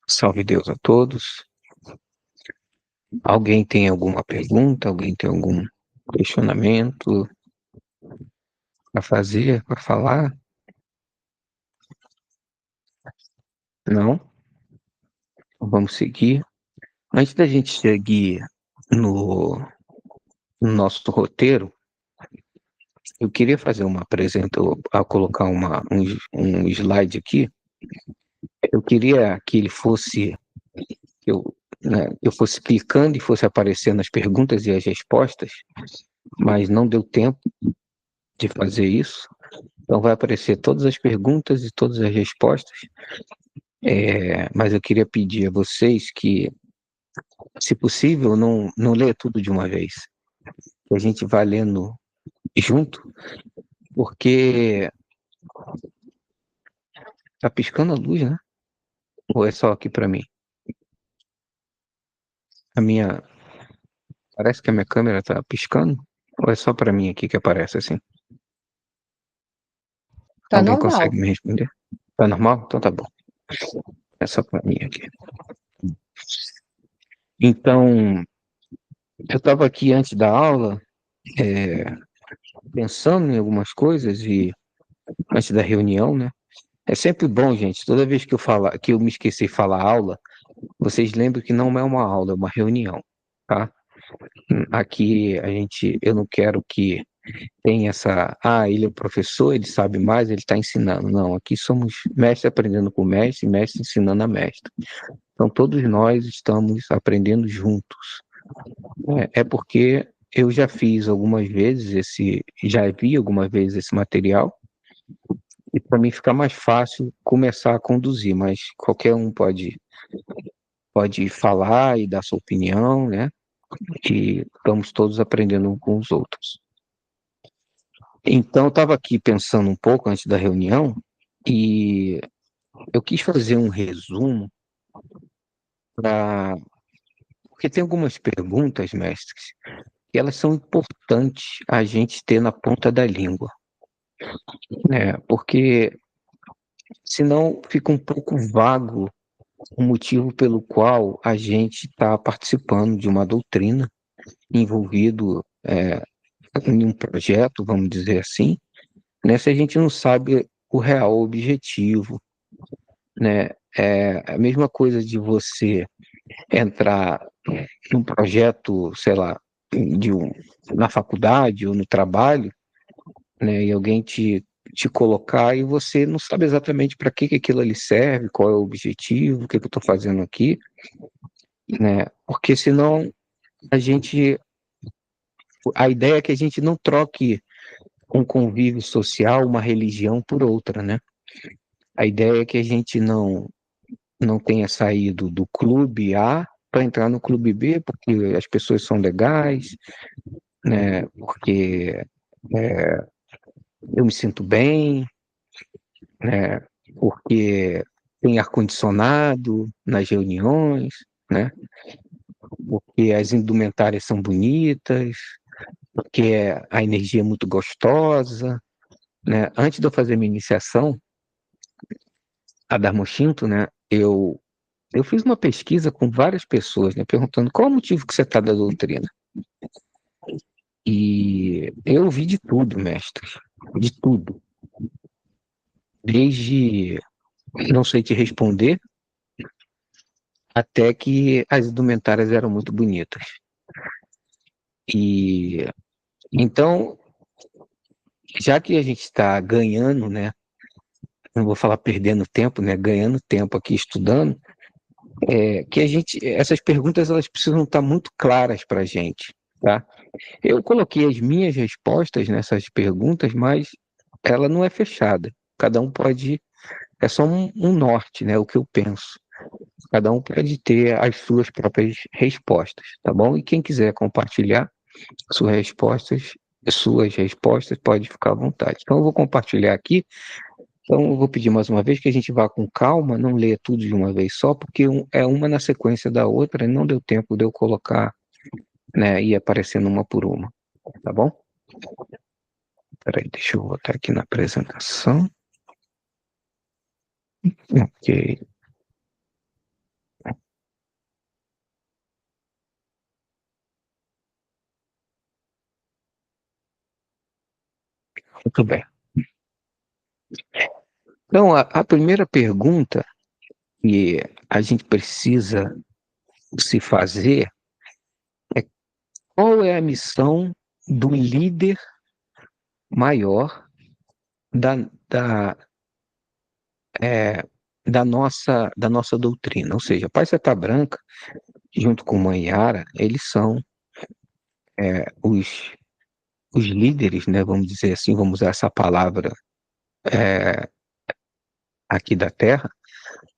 Salve Deus a todos. Alguém tem alguma pergunta? Alguém tem algum questionamento para fazer, para falar? Não? Então vamos seguir. Antes da gente seguir no, no nosso roteiro, eu queria fazer uma apresentação, a colocar um slide aqui. Eu queria que ele fosse, eu, eu fosse clicando e fosse aparecendo as perguntas e as respostas, mas não deu tempo de fazer isso. Então vai aparecer todas as perguntas e todas as respostas. Mas eu queria pedir a vocês que, se possível, não leia tudo de uma vez. Que a gente vá lendo junto, porque tá piscando a luz, né? Ou é só aqui para mim? A minha, parece que a minha câmera tá piscando? Ou é só para mim aqui que aparece assim? Tá Alguém normal. consegue me responder? Tá normal? Então tá bom. É só para mim aqui. Então, eu estava aqui antes da aula, é, pensando em algumas coisas e antes da reunião, né? É sempre bom, gente, toda vez que eu falar, que eu me esqueci de falar aula, vocês lembram que não é uma aula, é uma reunião, tá? Aqui eu não quero que tenha ele é o professor, ele sabe mais, ele está ensinando. Não, aqui somos mestre aprendendo com mestre, mestre ensinando a mestre. Então todos nós estamos aprendendo juntos. É porque eu já fiz algumas vezes já vi algumas vezes esse material, e para mim fica mais fácil começar a conduzir, mas qualquer um pode falar e dar sua opinião, né? E estamos todos aprendendo uns com os outros. Então, eu estava aqui pensando um pouco antes da reunião e eu quis fazer um resumo para. Porque tem algumas perguntas, mestres, que elas são importantes a gente ter na ponta da língua, né? Porque senão fica um pouco vago o motivo pelo qual a gente está participando de uma doutrina, envolvido em um projeto, vamos dizer assim, né? Se a gente não sabe o real objetivo, né? É a mesma coisa de você entrar num projeto, sei lá, de um, na faculdade ou no trabalho, né? E alguém te colocar e você não sabe exatamente para que aquilo ali serve, qual é o objetivo, o que eu estou fazendo aqui, né? Porque senão a gente, a ideia é que a gente não troque um convívio social, uma religião por outra, né? A ideia é que a gente não tenha saído do clube A para entrar no clube B, porque as pessoas são legais, né? Porque é, eu me sinto bem, né? Porque tem ar-condicionado nas reuniões, né? Porque as indumentárias são bonitas, porque a energia é muito gostosa, né? Antes de eu fazer minha iniciação a Darmoshinto, né? Eu fiz uma pesquisa com várias pessoas, né? Perguntando qual o motivo que você está da doutrina. E eu ouvi de tudo, mestre, de tudo. Desde não sei te responder, até que as indumentárias eram muito bonitas. E então, já que a gente está ganhando, né? Não vou falar perdendo tempo, né? Ganhando tempo aqui estudando, que essas perguntas elas precisam estar muito claras para a gente, tá? Eu coloquei as minhas respostas nessas perguntas, mas ela não é fechada. Cada um pode, é só um norte, né? O que eu penso. Cada um pode ter as suas próprias respostas, tá bom? E quem quiser compartilhar suas respostas, suas respostas, pode ficar à vontade. Então eu vou compartilhar aqui. Então eu vou pedir mais uma vez que a gente vá com calma, não leia tudo de uma vez só, porque é uma na sequência da outra e não deu tempo de eu colocar, né, ir aparecendo uma por uma, tá bom? Peraí, deixa eu botar aqui na apresentação. Ok, muito bem. Então, a primeira pergunta que a gente precisa se fazer é qual é a missão do líder maior da, da, é, da nossa doutrina? Ou seja, Pai Seta Branca, junto com Mãe Yara, eles são os líderes, né, vamos dizer assim, vamos usar essa palavra aqui da Terra,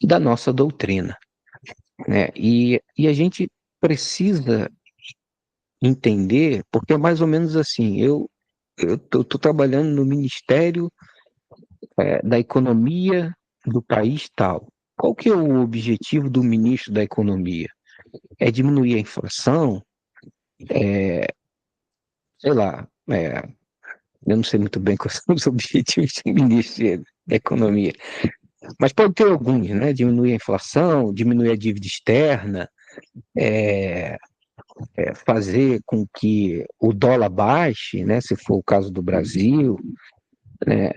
da nossa doutrina, né? E a gente precisa entender, porque é mais ou menos assim, eu tô trabalhando no Ministério da Economia do país tal. Qual que é o objetivo do ministro da Economia? É diminuir a inflação? Sei lá, eu não sei muito bem quais são os objetivos do ministro da Economia, mas pode ter alguns, né? Diminuir a inflação, diminuir a dívida externa, é, fazer com que o dólar baixe, né? Se for o caso do Brasil, né?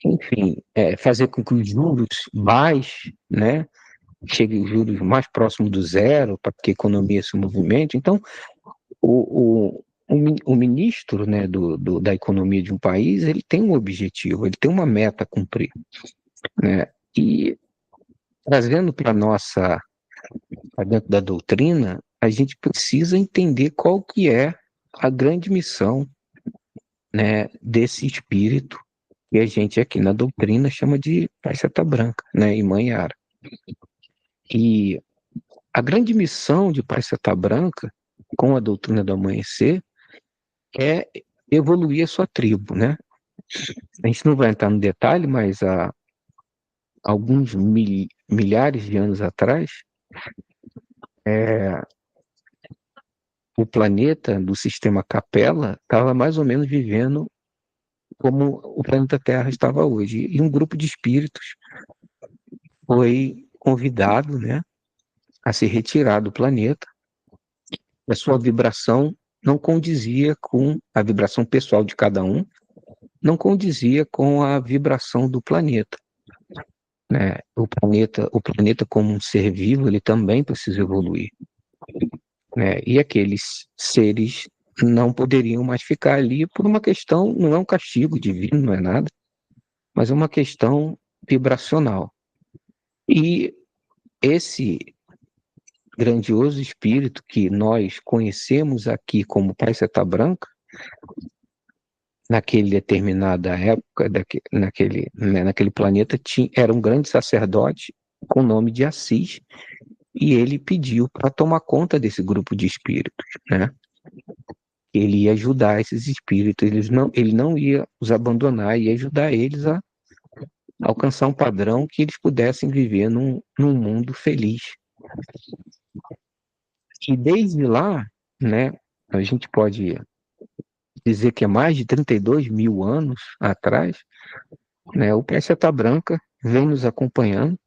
Enfim, fazer com que os juros baixem, né? Chegue os juros mais próximos do zero para que a economia se movimente. Então, o ministro, né, da economia de um país, ele tem um objetivo, ele tem uma meta a cumprir, né? E trazendo para nossa, para dentro da doutrina, a gente precisa entender qual que é a grande missão, né, desse espírito que a gente aqui na doutrina chama de Pai Seta Branca, né, e Mãe Yara. E a grande missão de Pai Seta Branca, com a doutrina do amanhecer, é evoluir a sua tribo, né? A gente não vai entrar no detalhe, mas há alguns milhares de anos atrás, o planeta do sistema Capella estava mais ou menos vivendo como o planeta Terra estava hoje. E um grupo de espíritos foi convidado, né, a se retirar do planeta. A sua vibração não condizia com a vibração pessoal de cada um, não condizia com a vibração do planeta, né? O planeta como um ser vivo, ele também precisa evoluir, né? E aqueles seres não poderiam mais ficar ali por uma questão, não é um castigo divino, não é nada, mas é uma questão vibracional. E esse grandioso espírito que nós conhecemos aqui como Pai Seta Branca, naquele determinada época, naquele planeta, era um grande sacerdote com o nome de Assis, e ele pediu para tomar conta desse grupo de espíritos, né? Ele ia ajudar esses espíritos, ele não ia os abandonar, ia ajudar eles a alcançar um padrão que eles pudessem viver num mundo feliz. E desde lá, né, a gente pode dizer que é mais de 32 mil anos atrás, né, o Planeta Branca vem nos acompanhando,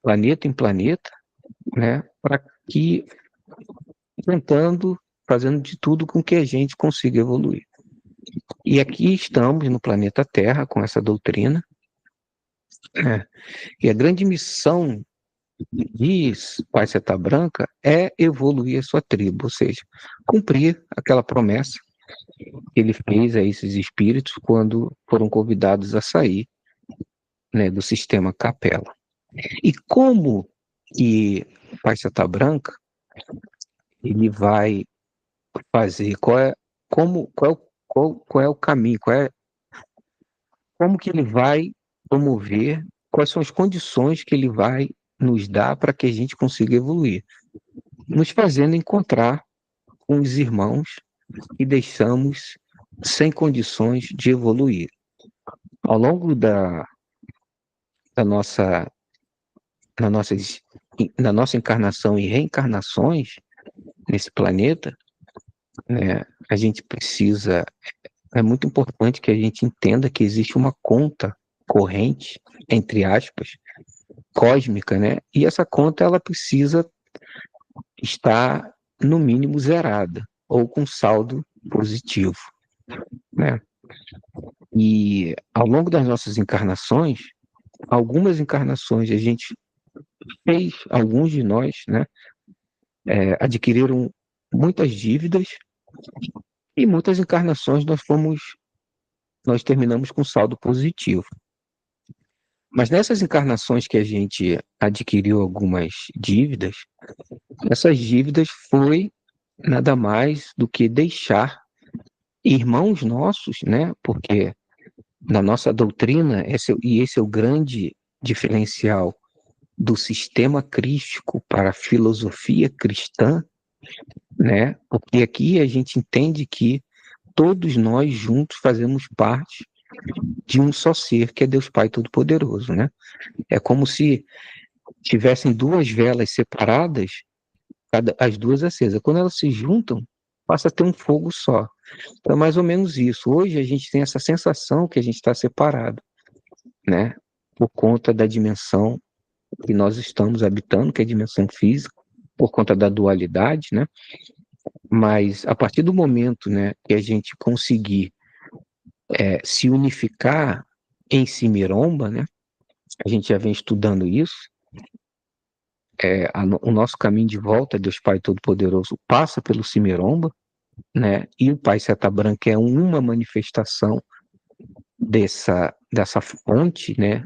planeta em planeta, né, para que tentando, fazendo de tudo com que a gente consiga evoluir. E aqui estamos no planeta Terra com essa doutrina, né, e a grande missão de Pai Seta Branca é evoluir a sua tribo, ou seja, cumprir aquela promessa que ele fez a esses espíritos quando foram convidados a sair, né, do sistema Capela. E como que Pai Seta Branca ele vai fazer, qual é o caminho, como que ele vai promover, quais são as condições que ele vai nos dar para que a gente consiga evoluir, nos fazendo encontrar com os irmãos que deixamos sem condições de evoluir. Ao longo da nossa, da nossas, da nossa encarnação e reencarnações nesse planeta, né, é muito importante que a gente entenda que existe uma conta corrente, entre aspas, cósmica, né? E essa conta ela precisa estar no mínimo zerada ou com saldo positivo, né? E ao longo das nossas encarnações, algumas encarnações a gente fez, alguns de nós, né, adquiriram muitas dívidas e muitas encarnações nós terminamos com saldo positivo. Mas nessas encarnações que a gente adquiriu algumas dívidas, essas dívidas foi nada mais do que deixar irmãos nossos, né? Porque na nossa doutrina, esse é o grande diferencial do sistema crístico para a filosofia cristã, né? Porque aqui a gente entende que todos nós juntos fazemos parte de um só ser, que é Deus Pai Todo-Poderoso, né? É como se tivessem duas velas separadas, as duas acesas. Quando elas se juntam, passa a ter um fogo só. Então, é mais ou menos isso. Hoje a gente tem essa sensação que a gente está separado, né? Por conta da dimensão que nós estamos habitando, que é a dimensão física, por conta da dualidade, né? Mas a partir do momento, né, que a gente conseguir se unificar em Simiromba, né? A gente já vem estudando isso. O nosso caminho de volta a Deus Pai Todo-Poderoso passa pelo Simiromba, né? E o Pai Seta Branca é uma manifestação dessa fonte, né?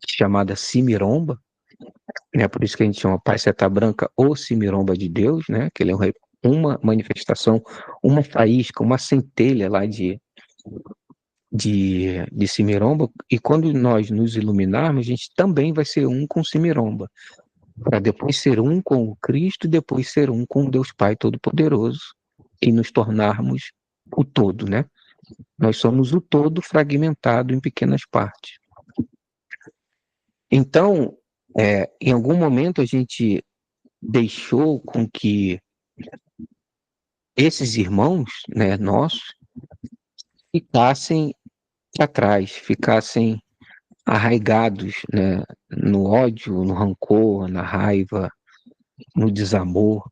Chamada Simiromba, né? Por isso que a gente chama Pai Seta Branca ou Simiromba de Deus, né? Que ele é uma manifestação, uma faísca, uma centelha lá de Simiromba, e quando nós nos iluminarmos, a gente também vai ser um com Simiromba, para depois ser um com o Cristo e depois ser um com Deus Pai Todo-Poderoso e nos tornarmos o todo, né? Nós somos o todo fragmentado em pequenas partes. Então, em algum momento a gente deixou com que esses irmãos, né, nossos, ficassem atrás, ficassem arraigados, né, no ódio, no rancor, na raiva, no desamor,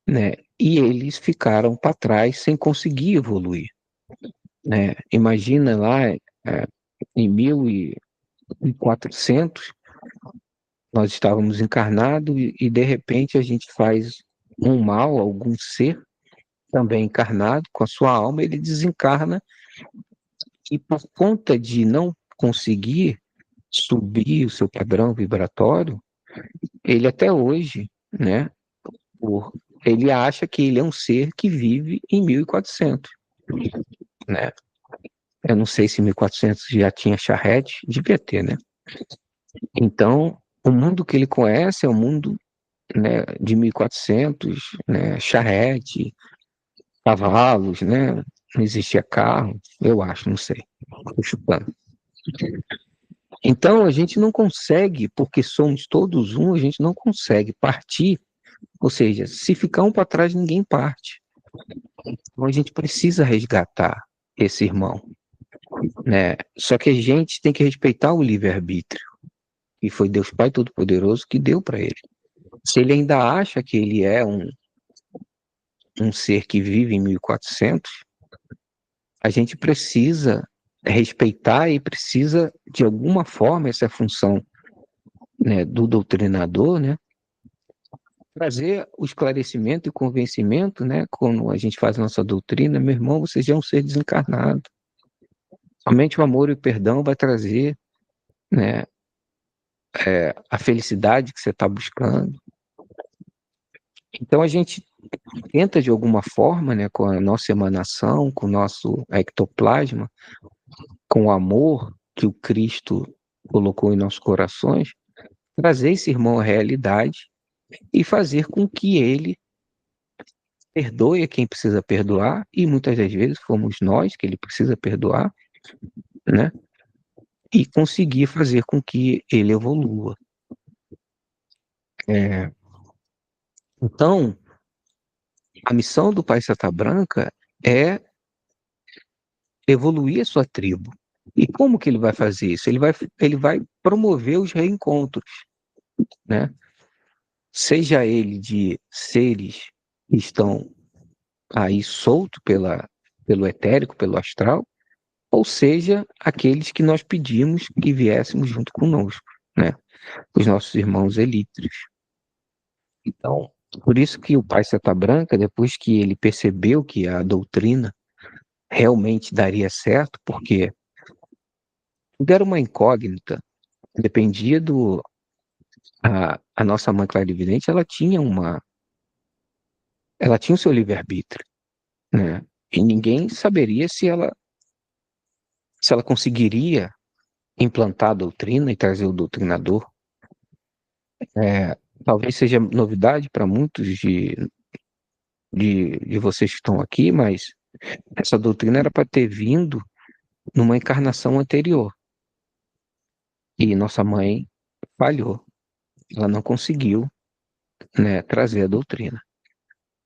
né? E eles ficaram para trás sem conseguir evoluir, né? Imagina lá, em 1400, nós estávamos encarnados e de repente a gente faz um mal a algum ser também encarnado com a sua alma, ele desencarna e por conta de não conseguir subir o seu padrão vibratório, ele até hoje, né, ele acha que ele é um ser que vive em 1400, né? Eu não sei se 1400 já tinha charrete, devia ter, né? Então, o mundo que ele conhece é o mundo, né, de 1400, né, charrete, cavalos, né? Não existia carro, eu acho, não sei. Estou chutando. Então, a gente não consegue, porque somos todos um, a gente não consegue partir, ou seja, se ficar um para trás, ninguém parte. Então, a gente precisa resgatar esse irmão, né? Só que a gente tem que respeitar o livre-arbítrio, e foi Deus Pai Todo-Poderoso que deu para ele. Se ele ainda acha que ele é um ser que vive em 1400, a gente precisa respeitar e precisa, de alguma forma, essa é a função, né, do doutrinador, né, trazer o esclarecimento e convencimento, né, quando a gente faz a nossa doutrina, meu irmão, você já é um ser desencarnado. Somente o amor e o perdão vai trazer, né, a felicidade que você está buscando. Então a gente tenta de alguma forma, né, com a nossa emanação, com o nosso ectoplasma, com o amor que o Cristo colocou em nossos corações, trazer esse irmão à realidade e fazer com que ele perdoe a quem precisa perdoar, e muitas das vezes fomos nós que ele precisa perdoar, né? E conseguir fazer com que ele evolua. É, então, a missão do Pai Seta Branca é evoluir a sua tribo, E como que ele vai fazer isso? Ele vai promover os reencontros, né? Seja ele de seres que estão aí soltos pelo etérico, pelo astral, ou seja, aqueles que nós pedimos que viéssemos junto conosco, né? Os nossos irmãos elíteros. Então, por isso que o pai Seta Branca, depois que ele percebeu que a doutrina realmente daria certo, porque tudo era uma incógnita, dependia do... A nossa mãe clarividente, ela tinha o seu livre-arbítrio, né? E ninguém saberia se ela conseguiria implantar a doutrina e trazer o doutrinador. É, talvez seja novidade para muitos de vocês que estão aqui, mas essa doutrina era para ter vindo numa encarnação anterior. E nossa mãe falhou. Ela não conseguiu, né, trazer a doutrina.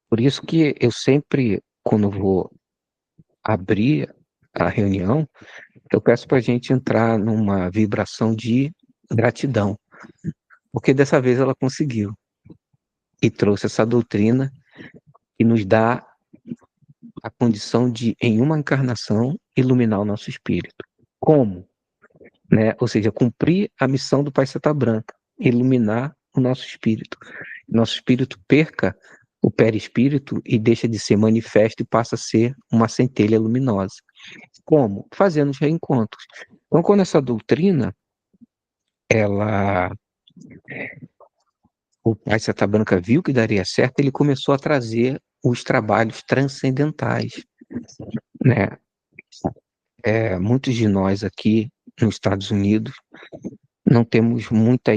Por isso que eu sempre, quando vou abrir a reunião, eu peço para a gente entrar numa vibração de gratidão, porque dessa vez ela conseguiu e trouxe essa doutrina que nos dá a condição de, em uma encarnação, iluminar o nosso espírito. Como? Né? Ou seja, cumprir a missão do Pai Seta Branca, iluminar o nosso espírito. Nosso espírito perca o perispírito e deixa de ser manifesto e passa a ser uma centelha luminosa. Como? Fazendo os reencontros. Então, quando essa doutrina, ela, o Pai Seta Branca viu que daria certo, ele começou a trazer os trabalhos transcendentais, né? Muitos de nós aqui nos Estados Unidos não temos muita,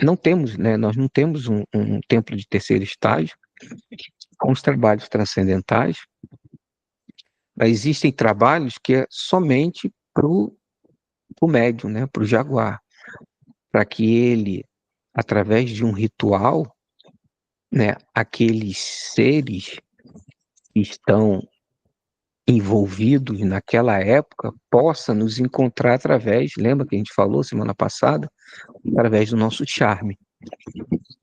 não temos, né? Nós não temos um templo de terceiro estágio com os trabalhos transcendentais, mas existem trabalhos que é somente para o médium, né? Para o jaguar, para que ele, através de um ritual, né? Aqueles seres que estão envolvidos naquela época possa nos encontrar através, lembra que a gente falou semana passada, através do nosso charme,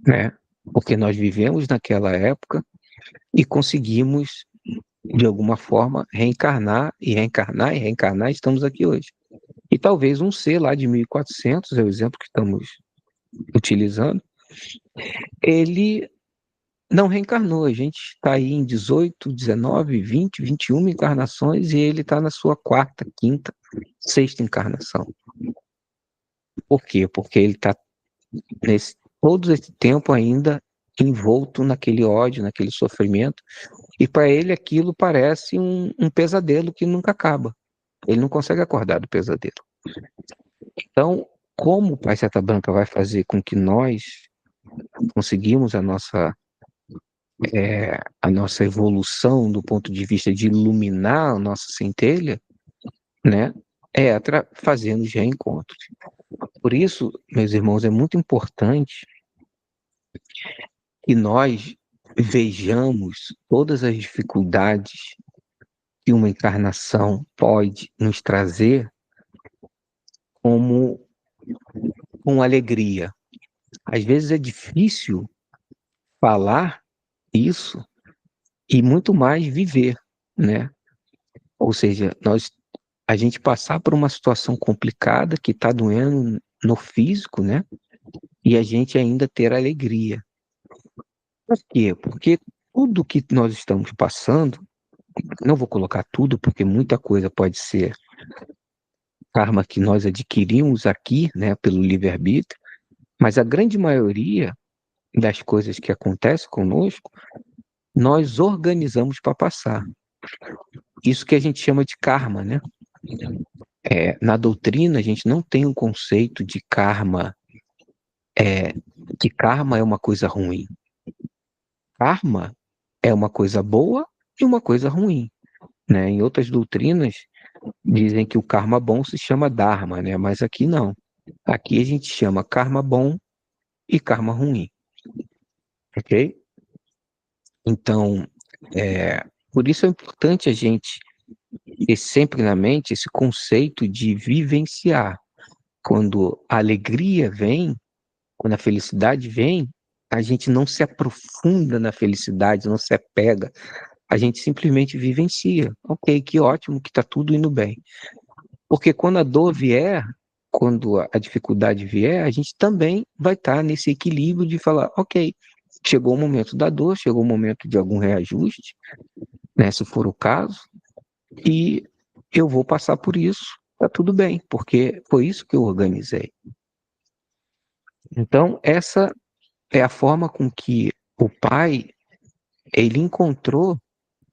né? Porque nós vivemos naquela época e conseguimos, de alguma forma, reencarnar e reencarnar e reencarnar, e estamos aqui hoje. E talvez um ser lá de 1400, é o exemplo que estamos utilizando, ele não reencarnou. A gente está aí em 18, 19, 20, 21 encarnações e ele está na sua quarta, quinta, sexta encarnação. Por quê? Porque ele está todo esse tempo ainda envolto naquele ódio, naquele sofrimento, e para ele aquilo parece um pesadelo que nunca acaba. Ele não consegue acordar do pesadelo. Então, como o Pai Seta Branca vai fazer com que nós conseguimos a nossa evolução do ponto de vista de iluminar a nossa centelha, né? Fazendo os reencontros. Por isso, meus irmãos, é muito importante que nós vejamos todas as dificuldades que uma encarnação pode nos trazer como com alegria. Às vezes é difícil falar isso e muito mais viver, né? Ou seja, a gente passar por uma situação complicada que está doendo no físico, né? E a gente ainda ter alegria. Por quê? Porque tudo que nós estamos passando, não vou colocar tudo, porque muita coisa pode ser karma que nós adquirimos aqui, né, pelo livre-arbítrio, mas a grande maioria das coisas que acontecem conosco, nós organizamos para passar. Isso que a gente chama de karma, né? Na doutrina, a gente não tem um conceito de karma, que karma é uma coisa ruim. Karma é uma coisa boa e uma coisa ruim, né? Em outras doutrinas, dizem que o karma bom se chama dharma, né? Mas aqui não. Aqui a gente chama karma bom e karma ruim, ok? Então, por isso é importante a gente ter sempre na mente esse conceito de vivenciar. Quando a alegria vem, quando a felicidade vem, a gente não se aprofunda na felicidade, não se apega, a gente simplesmente vivencia. Ok, que ótimo, que está tudo indo bem. Porque quando a dor vier, quando a dificuldade vier, a gente também vai estar nesse equilíbrio de falar, ok, chegou o momento da dor, chegou o momento de algum reajuste, né, se for o caso, e eu vou passar por isso, tá tudo bem, porque foi isso que eu organizei. Então, essa é a forma com que o pai, ele encontrou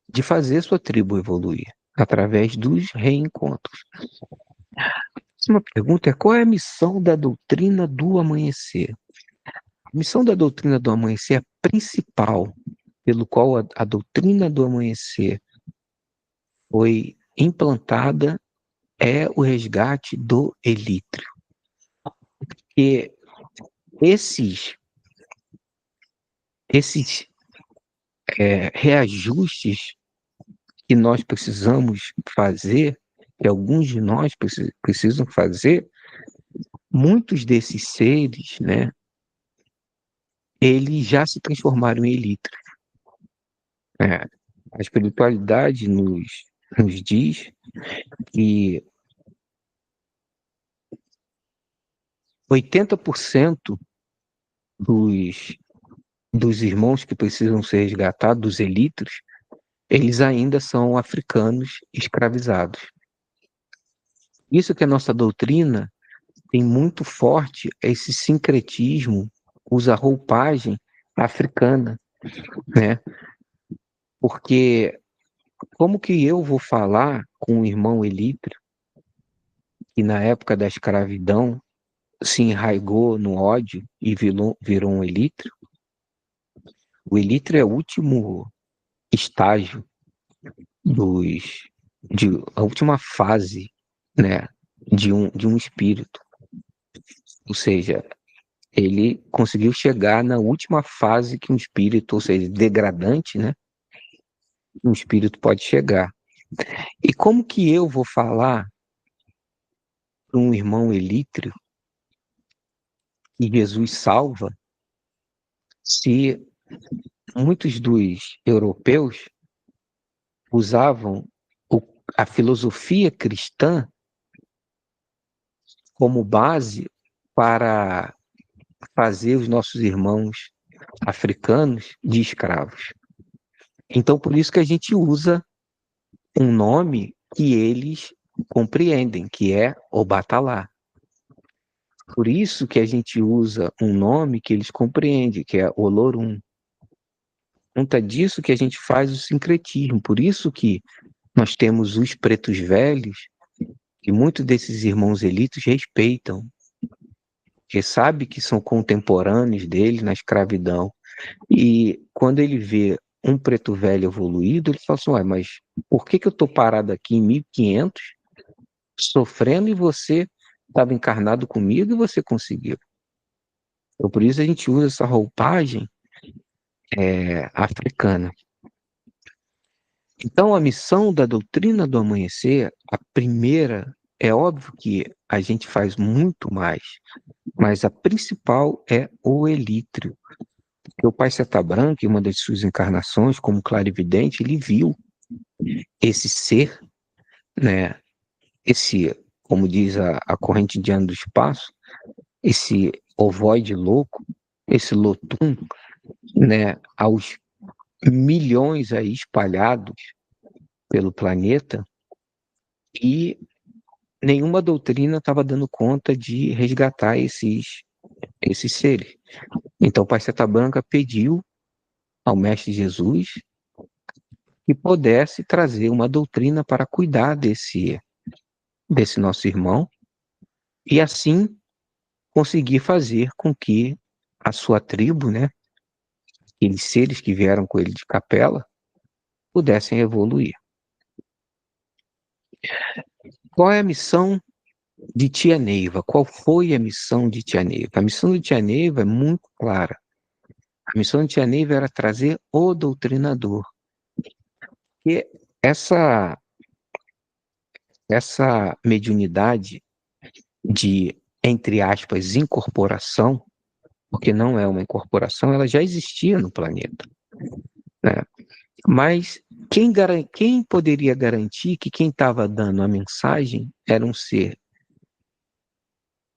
de fazer sua tribo evoluir, através dos reencontros. Uma pergunta é: qual é a missão da doutrina do amanhecer? A missão da doutrina do amanhecer, a principal, pelo qual a doutrina do amanhecer foi implantada, é o resgate do elítrio. E esses reajustes que nós precisamos fazer, que alguns de nós precisam fazer, muitos desses seres, né, eles já se transformaram em elite. Né? A espiritualidade nos diz que 80% dos, dos irmãos que precisam ser resgatados, dos elitres, eles ainda são africanos escravizados. Isso que a nossa doutrina tem muito forte esse sincretismo, usa roupagem africana, né? Porque como que eu vou falar com um irmão elítrio que na época da escravidão se enraigou no ódio e virou um elítrio? O elítrio é o último estágio dos, a última fase, né, de um espírito. Ou seja, ele conseguiu chegar na última fase que um espírito, ou seja, degradante, né, um espírito pode chegar. E como que eu vou falar para um irmão elítrio que Jesus salva se muitos dos europeus usavam a filosofia cristã como base para fazer os nossos irmãos africanos de escravos? Então, por isso que a gente usa um nome que eles compreendem, que é Obatalá. Por isso que a gente usa um nome que eles compreendem, que é Olorum. Conta disso que a gente faz o sincretismo. Por isso que nós temos os pretos velhos, que muitos desses irmãos elitos respeitam, porque sabe que são contemporâneos dele na escravidão. E quando ele vê um preto velho evoluído, ele fala assim: ué, mas por que eu estou parado aqui em 1500, sofrendo, e você estava encarnado comigo e você conseguiu? Então, por isso a gente usa essa roupagem africana. Então, a missão da doutrina do amanhecer, a primeira, é óbvio que a gente faz muito mais, mas a principal é o elítrio. Porque o Pai Seta Branca, em uma das suas encarnações, como clarividente, ele viu esse ser, né, esse, como diz a corrente indiana do espaço, esse ovoide louco, esse Lotum, né, aos milhões aí espalhados pelo planeta, e nenhuma doutrina estava dando conta de resgatar esses seres. Então, o Pai Seta Branca pediu ao Mestre Jesus que pudesse trazer uma doutrina para cuidar desse nosso irmão e assim conseguir fazer com que a sua tribo, né, aqueles seres que vieram com ele de capela, pudessem evoluir. Qual é a missão de Tia Neiva? Qual foi a missão de Tia Neiva? A missão de Tia Neiva é muito clara. A missão de Tia Neiva era trazer o doutrinador. E essa essa mediunidade de, entre aspas, incorporação, porque não é uma incorporação, ela já existia no planeta, né? Mas quem poderia garantir que quem estava dando a mensagem era um ser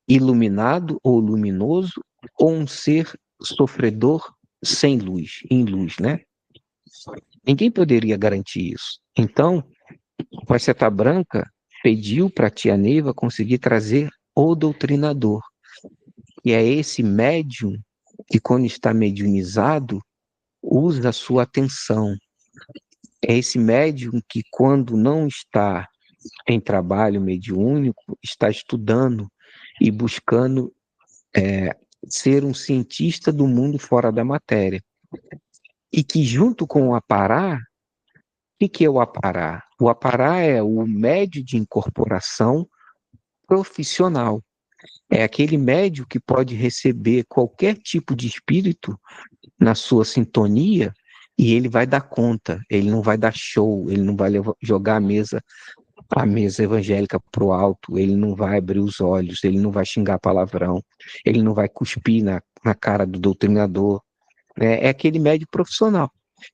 iluminado ou luminoso ou um ser sofredor sem luz, em luz, né? Ninguém poderia garantir isso. Então, o Paceta Branca pediu para a tia Neiva conseguir trazer o doutrinador. E é esse médium que, quando está mediunizado, usa a sua atenção. É esse médium que, quando não está em trabalho mediúnico, está estudando e buscando ser um cientista do mundo fora da matéria. E que, junto com o apará, o que é o apará? O apará é o médio de incorporação profissional. É aquele médio que pode receber qualquer tipo de espírito na sua sintonia e ele vai dar conta, ele não vai dar show, ele não vai jogar a mesa evangélica pro alto, ele não vai abrir os olhos, ele não vai xingar palavrão, ele não vai cuspir na cara do doutrinador. É aquele médio profissional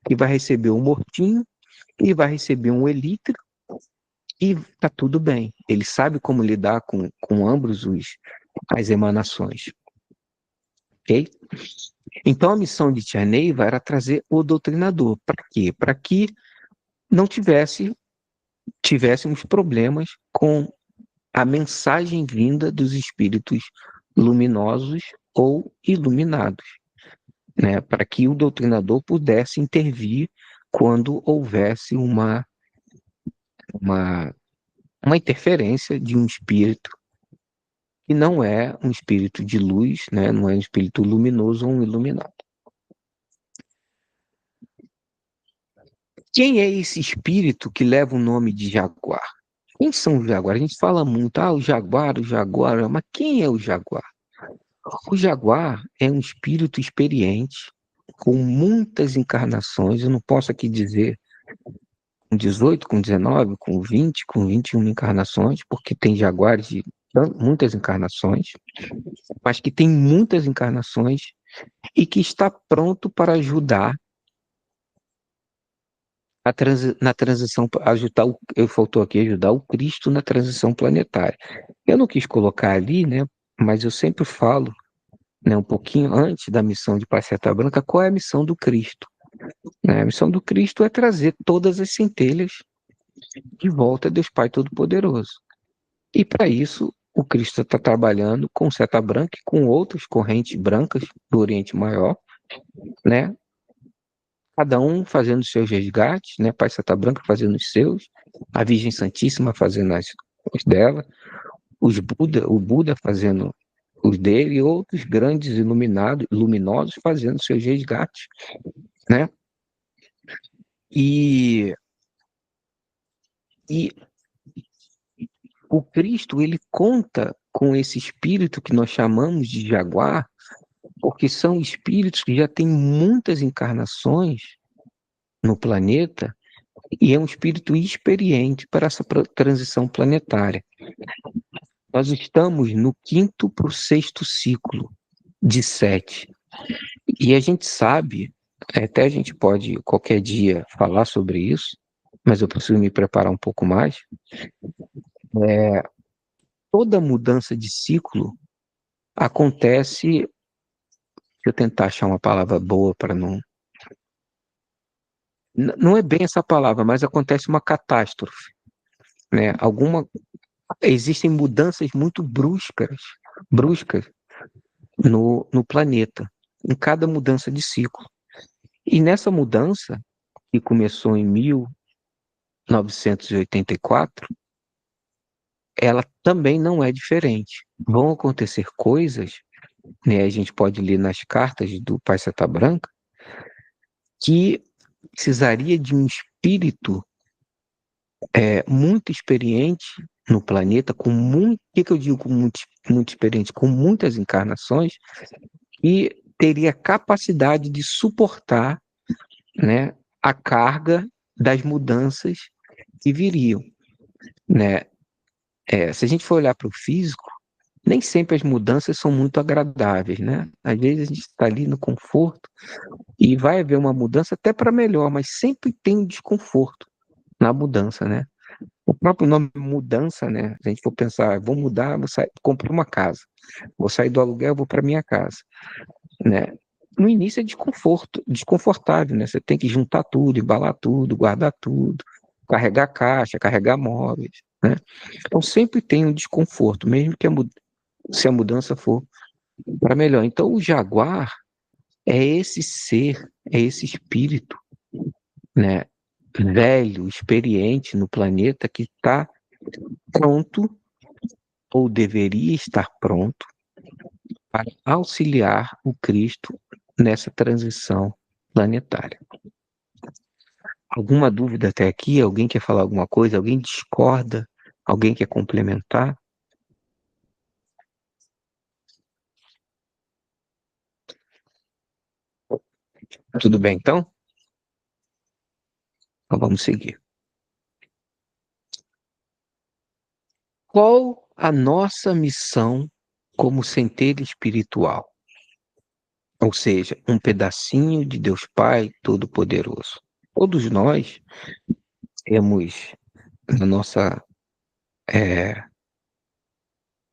que vai receber um mortinho e vai receber um elítrio e tá tudo bem. Ele sabe como lidar com ambos as emanações, ok? Então a missão de Tia Neiva era trazer o doutrinador. Para quê? Para que não tivéssemos problemas com a mensagem vinda dos espíritos luminosos ou iluminados, né? Para que o doutrinador pudesse intervir quando houvesse uma, uma interferência de um espírito que não é um espírito de luz, né? Não é um espírito luminoso ou um iluminado. Quem é esse espírito que leva o nome de Jaguar? Quem são os Jaguares? A gente fala muito, o Jaguar, mas quem é o Jaguar? O Jaguar é um espírito experiente, com muitas encarnações, eu não posso aqui dizer com 18, com 19, com 20, com 21 encarnações, porque tem Jaguares de muitas encarnações, mas que tem muitas encarnações e que está pronto para ajudar na transição, ajudar faltou aqui ajudar o Cristo na transição planetária. Eu não quis colocar ali, né, mas eu sempre falo, né, um pouquinho antes da missão de Passeta Branca, qual é a missão do Cristo? Né? A missão do Cristo é trazer todas as centelhas de volta a Deus Pai Todo-Poderoso. E para isso, o Cristo está trabalhando com seta branca e com outras correntes brancas do Oriente Maior, né? Cada um fazendo seus resgates, né? Pai Seta Branca fazendo os seus, a Virgem Santíssima fazendo os dela, o Buda fazendo os dele e outros grandes iluminados, luminosos fazendo seus resgates, né? E, e o Cristo, ele conta com esse espírito que nós chamamos de jaguar, porque são espíritos que já têm muitas encarnações no planeta e é um espírito experiente para essa transição planetária. Nós estamos no quinto para o sexto ciclo de 7. E a gente sabe, até a gente pode qualquer dia falar sobre isso, mas eu preciso me preparar um pouco mais. Toda mudança de ciclo acontece, deixa eu tentar achar uma palavra boa para não. Não é bem essa palavra, mas acontece uma catástrofe, né? Existem mudanças muito bruscas no planeta, em cada mudança de ciclo. E nessa mudança, que começou em 1984, ela também não é diferente. Vão acontecer coisas, né? A gente pode ler nas cartas do Pai Seta Branca, que precisaria de um espírito muito experiente no planeta, o que eu digo com muito experiente? Com muitas encarnações, e teria capacidade de suportar, né, a carga das mudanças que viriam, né? Se a gente for olhar para o físico, nem sempre as mudanças são muito agradáveis, né? Às vezes a gente está ali no conforto e vai haver uma mudança até para melhor, mas sempre tem um desconforto na mudança, né? O próprio nome mudança, né? Se a gente for pensar, vou mudar, vou sair, comprar uma casa, vou sair do aluguel, vou para minha casa, né? No início é desconforto, desconfortável, né? Você tem que juntar tudo, embalar tudo, guardar tudo, carregar caixa, carregar móveis, né? Então sempre tem um desconforto, mesmo que se a mudança for para melhor. Então o jaguar é esse ser, é esse espírito, né? Velho, experiente no planeta que está pronto ou deveria estar pronto para auxiliar o Cristo nessa transição planetária. Alguma dúvida até aqui? Alguém quer falar alguma coisa? Alguém discorda? Alguém quer complementar? Tudo bem, então? Então vamos seguir. Qual a nossa missão como centelha espiritual? Ou seja, um pedacinho de Deus Pai Todo-Poderoso. Todos nós temos na nossa, é,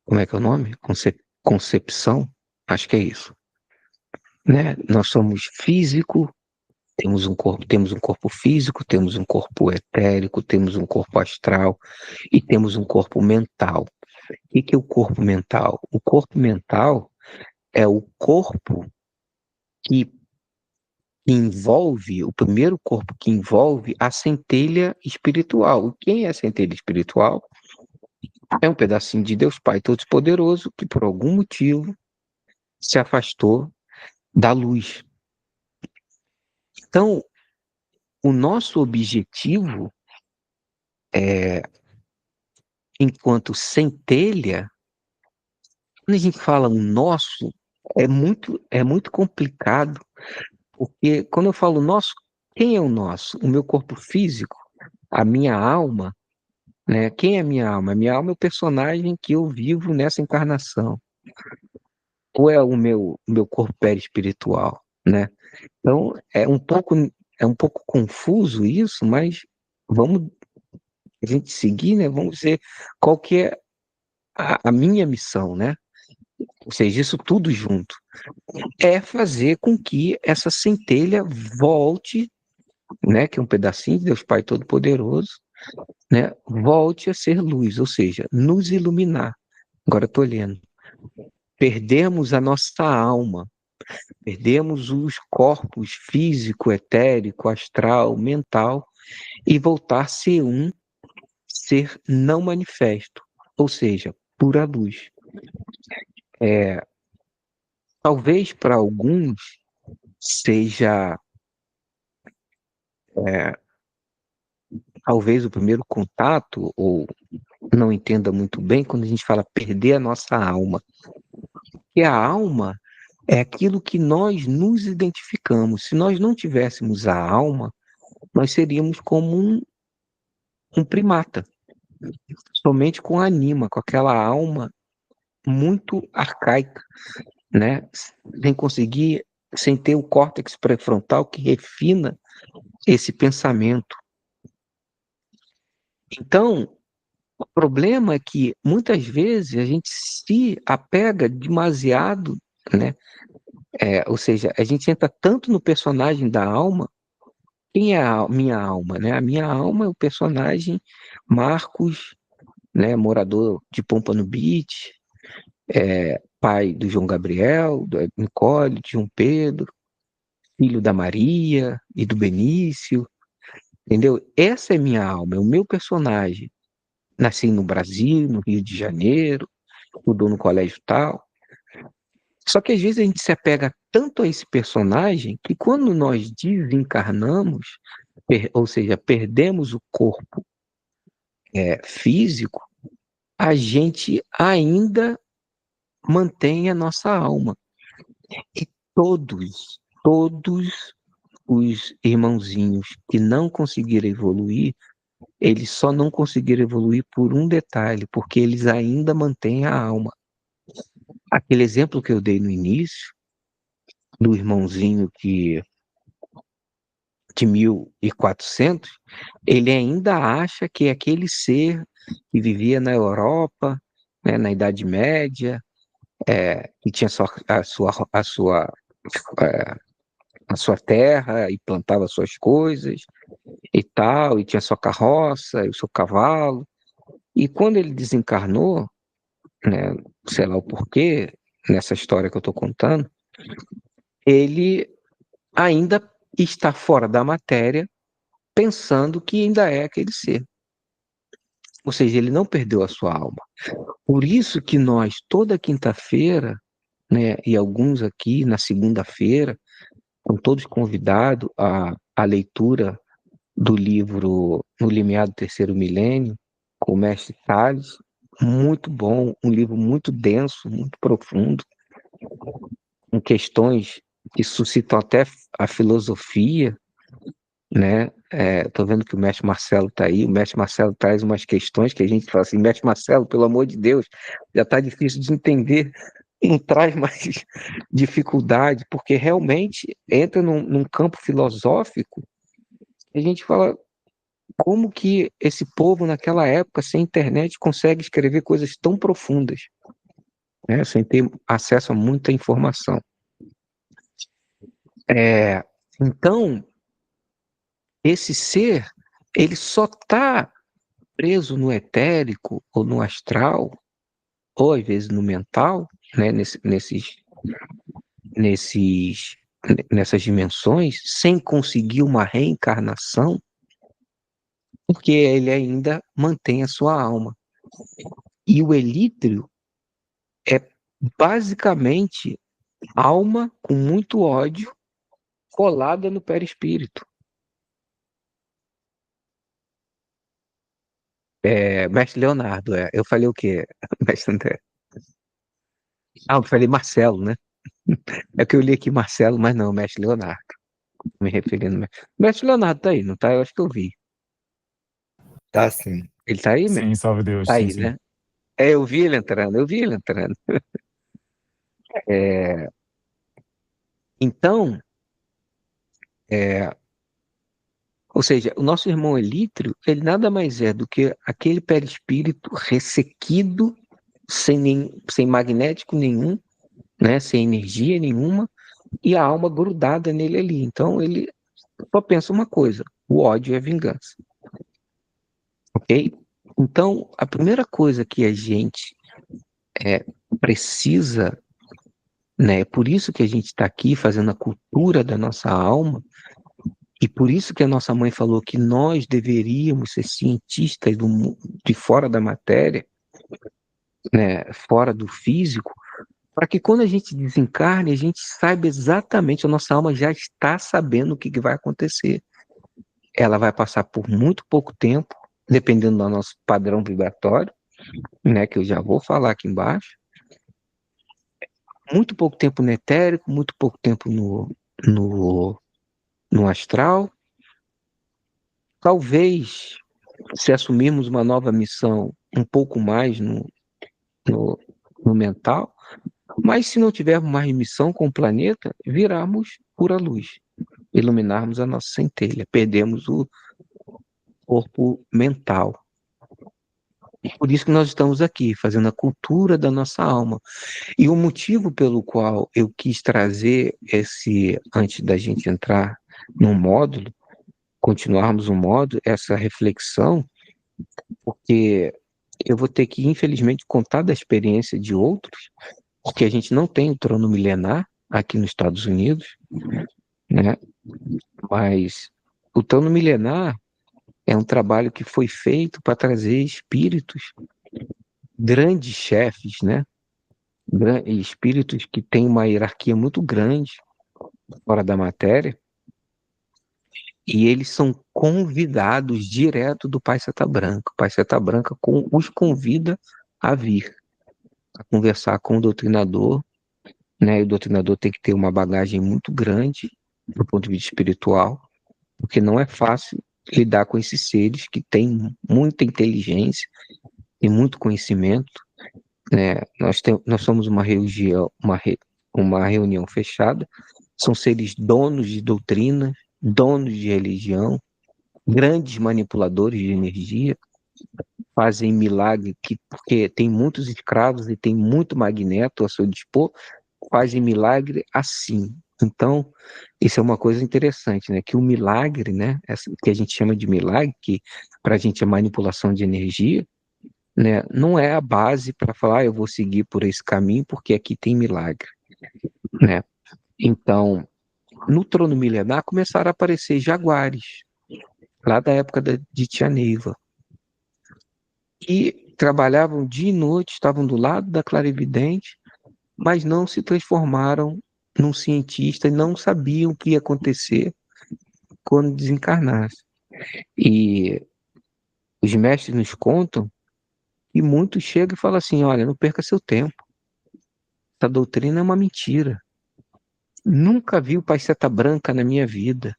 como é que é o nome? Concepção? Acho que é isso, né? Nós somos físico, temos um corpo físico, temos um corpo etérico, temos um corpo astral e temos um corpo mental. O que que é o corpo mental? O corpo mental é o corpo que envolve, o primeiro corpo que envolve a centelha espiritual. Quem é a centelha espiritual? É um pedacinho de Deus Pai Todo-Poderoso que, por algum motivo, se afastou da luz. Então, o nosso objetivo, enquanto centelha, quando a gente fala o nosso, é muito complicado, porque quando eu falo nosso, quem é o nosso? O meu corpo físico? A minha alma? Né? Quem é minha alma? Minha alma é o personagem que eu vivo nessa encarnação. Ou é o meu corpo perispiritual, né? Então, é um pouco confuso isso, mas vamos a gente seguir, né? Vamos ver qual que é a minha missão, né? Ou seja, isso tudo junto. É fazer com que essa centelha volte, né? Que é um pedacinho de Deus Pai Todo-Poderoso, né? Volte a ser luz, ou seja, nos iluminar. Agora eu estou lendo. Perdemos a nossa alma, perdemos os corpos físico, etérico, astral, mental e voltar a ser um ser não manifesto, ou seja, pura luz. É, talvez para alguns seja, é, talvez o primeiro contato, ou não entenda muito bem quando a gente fala perder a nossa alma. Porque a alma é aquilo que nós nos identificamos. Se nós não tivéssemos a alma, nós seríamos como um primata, somente com a anima, com aquela alma muito arcaica, né? Sem conseguir, sem ter o córtex pré-frontal que refina esse pensamento. Então, o problema é que muitas vezes a gente se apega demasiado, né? Ou seja, a gente entra tanto no personagem da alma. Quem é a minha alma, né? A minha alma é o personagem Marcos, né? Morador de Pompano Beach, pai do João Gabriel, da Nicole, de João Pedro, filho da Maria e do Benício, entendeu? Essa é minha alma, é o meu personagem. Nasci no Brasil, no Rio de Janeiro, estudou no colégio tal. Só que às vezes a gente se apega tanto a esse personagem que quando nós desencarnamos, ou seja, perdemos o corpo físico, a gente ainda mantém a nossa alma. E todos os irmãozinhos que não conseguiram evoluir, Eles só não conseguiram evoluir por um detalhe, porque eles ainda mantêm a alma. Aquele exemplo que eu dei no início, do irmãozinho de 1400, ele ainda acha que é aquele ser que vivia na Europa, né, na Idade Média, que tinha é, a sua terra e plantava suas coisas e tal, e tinha sua carroça e o seu cavalo. E quando ele desencarnou, né, sei lá o porquê, nessa história que eu estou contando, ele ainda está fora da matéria, pensando que ainda é aquele ser. Ou seja, ele não perdeu a sua alma. Por isso que nós, toda quinta-feira, né, e alguns aqui na segunda-feira, estão todos convidados à leitura do livro No Limiar do Terceiro Milênio, com o mestre Tales. Muito bom, um livro muito denso, muito profundo, com questões que suscitam até a filosofia, né? Tô vendo que o mestre Marcelo está aí. O mestre Marcelo traz umas questões que a gente fala assim, mestre Marcelo, pelo amor de Deus, já está difícil de entender, não traz mais dificuldade, porque realmente entra num campo filosófico. E a gente fala, como que esse povo naquela época, sem internet, consegue escrever coisas tão profundas, né? Sem ter acesso a muita informação. É, então, esse ser, ele só está preso no etérico ou no astral, ou às vezes no mental, né, nesses, nessas dimensões, sem conseguir uma reencarnação, porque ele ainda mantém a sua alma. E o elítrio é basicamente alma com muito ódio colada no perispírito. Mestre Leonardo, eu falei o quê? Mestre André. Ah, eu falei Marcelo, né? É que eu li aqui Marcelo, mas não, mestre Leonardo. Me referindo. Mestre Leonardo tá aí, não tá? Eu acho que eu vi. Tá sim. Ele tá aí, mestre? Sim, salve Deus, Tá sim, aí, sim. né? Eu vi ele entrando, eu vi ele entrando. É, então, é, ou seja, o nosso irmão Elítrio, ele nada mais é do que aquele perispírito ressequido, sem magnético nenhum, né? Sem energia nenhuma, e a alma grudada nele ali. Então, ele só pensa uma coisa: o ódio é vingança, ok? Então, a primeira coisa que a gente é, precisa, né? Por isso que a gente está aqui fazendo a cultura da nossa alma, e por isso que a nossa mãe falou que nós deveríamos ser cientistas de fora da matéria, né? Fora do físico, para que quando a gente desencarne, a gente saiba exatamente, a nossa alma já está sabendo o que vai acontecer. Ela vai passar por muito pouco tempo, dependendo do nosso padrão vibratório, né? Que eu já vou falar aqui embaixo. Muito pouco tempo no etérico, muito pouco tempo no, no astral. Talvez, se assumirmos uma nova missão, um pouco mais no, no mental, mas se não tivermos mais missão com o planeta, virarmos pura luz, iluminarmos a nossa centelha, perdemos o corpo mental. E por isso que nós estamos aqui, fazendo a cultura da nossa alma. E o motivo pelo qual eu quis trazer antes da gente entrar no módulo, continuarmos o módulo, essa reflexão, porque eu vou ter que, infelizmente, contar da experiência de outros, porque a gente não tem o trono milenar aqui nos Estados Unidos, né? Mas o trono milenar é um trabalho que foi feito para trazer espíritos, grandes chefes, né? Espíritos que têm uma hierarquia muito grande fora da matéria, e eles são convidados direto do Pai Seta Branca. O Pai Seta Branca os convida a vir, a conversar com o doutrinador, né? E o doutrinador tem que ter uma bagagem muito grande do ponto de vista espiritual, porque não é fácil lidar com esses seres que têm muita inteligência e muito conhecimento, né? Nós somos uma reunião fechada, são seres donos de doutrina, donos de religião, grandes manipuladores de energia, fazem milagre porque tem muitos escravos e tem muito magneto a seu dispor, fazem milagre assim. Então, isso é uma coisa interessante, né? Que o milagre, né? Que a gente chama de milagre, que para a gente é manipulação de energia, né? Não é a base para falar, eu vou seguir por esse caminho porque aqui tem milagre, né? Então, no trono milenar começaram a aparecer jaguares, lá da época de Tia Neiva, que trabalhavam dia e noite, estavam do lado da clarividente, mas não se transformaram num cientista e não sabiam o que ia acontecer quando desencarnasse. E os mestres nos contam e muitos chegam e falam assim: olha, não perca seu tempo, essa doutrina é uma mentira. Nunca vi o Pai Seta Branca na minha vida.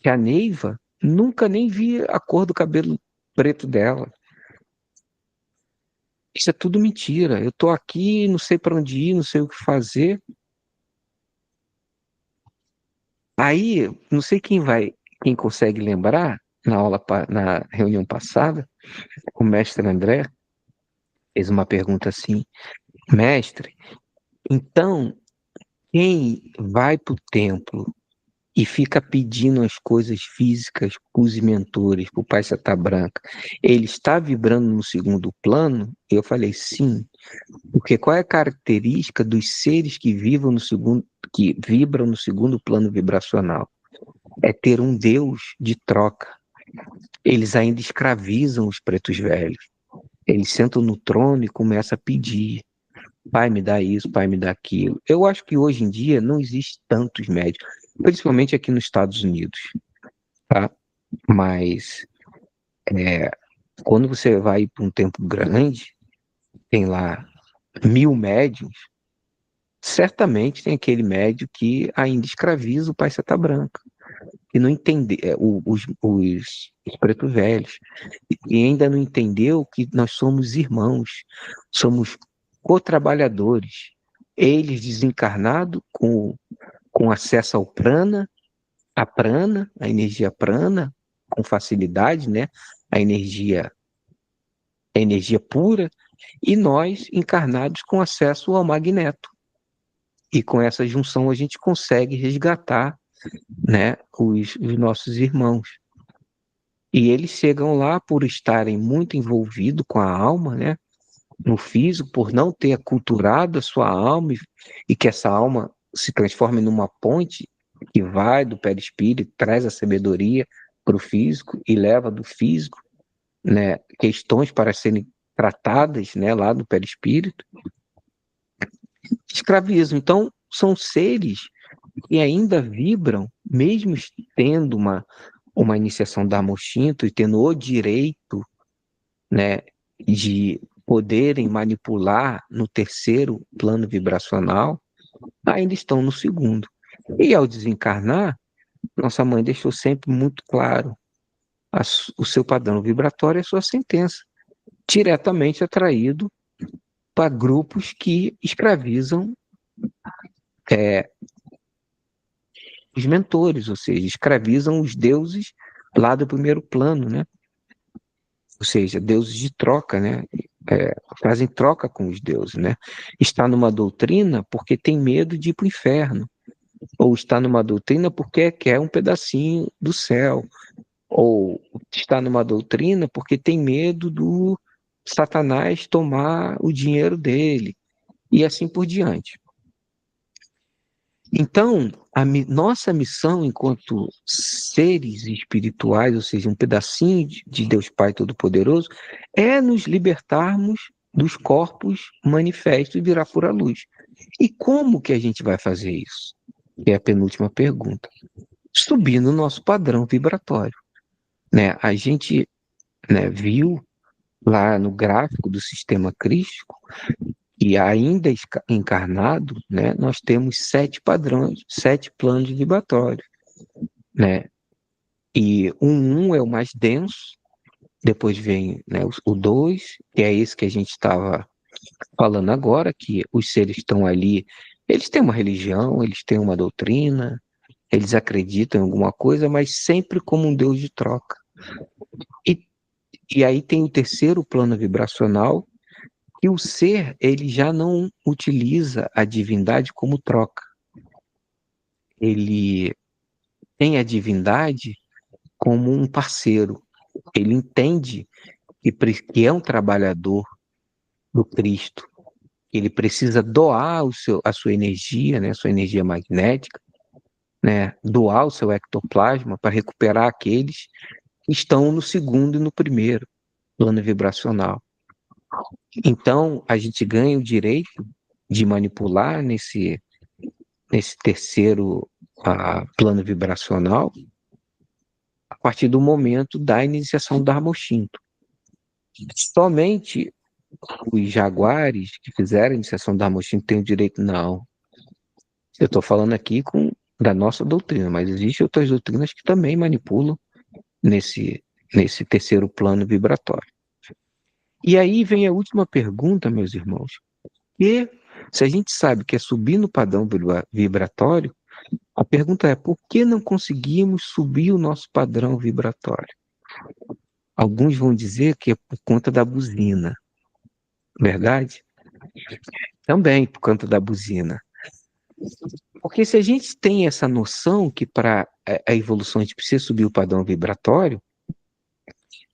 Que a Neiva, nunca nem vi a cor do cabelo preto dela. Isso é tudo mentira. Eu tô aqui, não sei para onde ir, não sei o que fazer. Aí, não sei quem consegue lembrar, na reunião passada, o mestre André fez uma pergunta assim: mestre, então quem vai para o templo e fica pedindo as coisas físicas para os mentores, para o Pai Seta Branca, ele está vibrando no segundo plano? Eu falei sim, porque qual é a característica dos seres que vibram no segundo plano vibracional? É ter um Deus de troca. Eles ainda escravizam os pretos velhos. Eles sentam no trono e começam a pedir. Pai, me dá isso, pai, me dá aquilo. Eu acho que hoje em dia não existe tantos médicos, principalmente aqui nos Estados Unidos, tá? Mas quando você vai para um templo grande, tem lá 1.000 médiuns, certamente tem aquele médium que ainda escraviza o Pai Seta Branca, que não entende, os pretos velhos, e ainda não entendeu que nós somos irmãos, somos co-trabalhadores. Eles desencarnados com acesso ao prana, a energia prana, com facilidade, né? A energia pura, e nós encarnados com acesso ao magneto. E com essa junção a gente consegue resgatar, né, os nossos irmãos. E eles chegam lá por estarem muito envolvidos com a alma, né, no físico, por não ter aculturado a sua alma e que essa alma se transforme numa ponte que vai do perispírito, traz a sabedoria para o físico e leva do físico, né, questões para serem tratadas, né, lá do perispírito, escravizam. Então, são seres que ainda vibram, mesmo tendo uma iniciação da Moshinto e tendo o direito, né, de poderem manipular no terceiro plano vibracional, ainda estão no segundo. E ao desencarnar, nossa mãe deixou sempre muito claro o seu padrão vibratório e a sua sentença, diretamente atraído para grupos que escravizam é, os mentores, ou seja, escravizam os deuses lá do primeiro plano, né? Ou seja, deuses de troca, né? Fazem troca com os deuses, né? Está numa doutrina porque tem medo de ir para o inferno, ou está numa doutrina porque quer um pedacinho do céu, ou está numa doutrina porque tem medo do Satanás tomar o dinheiro dele, e assim por diante. Então, nossa missão enquanto seres espirituais, ou seja, um pedacinho de Deus Pai Todo-Poderoso, é nos libertarmos dos corpos manifestos e virar pura luz. E como que a gente vai fazer isso? É a penúltima pergunta. Subir no nosso padrão vibratório, né? A gente, né, viu lá no gráfico do sistema crístico e ainda encarnado, né, nós temos 7 padrões, 7 planos vibratórios, né? E o 1 é o mais denso, depois vem, né, o 2, que é esse que a gente estava falando agora, que os seres estão ali, eles têm uma religião, eles têm uma doutrina, eles acreditam em alguma coisa, mas sempre como um Deus de troca. E, e aí tem o terceiro plano vibracional, que o ser, ele já não utiliza a divindade como troca. Ele tem a divindade como um parceiro. Ele entende que é um trabalhador do Cristo. Ele precisa doar a sua energia, né, a sua energia magnética, né, doar o seu ectoplasma para recuperar aqueles que estão no segundo e no primeiro plano vibracional. Então, a gente ganha o direito de manipular nesse terceiro plano vibracional a partir do momento da iniciação do Dharma Shinto. Somente os jaguares que fizeram a iniciação do Dharma Shinto têm o direito, não. Eu estou falando aqui da nossa doutrina, mas existem outras doutrinas que também manipulam nesse terceiro plano vibratório. E aí vem a última pergunta, meus irmãos. E se a gente sabe que é subir no padrão vibratório, a pergunta é: por que não conseguimos subir o nosso padrão vibratório? Alguns vão dizer que é por conta da buzina, verdade? Também por conta da buzina. Porque se a gente tem essa noção que para a evolução a gente precisa subir o padrão vibratório,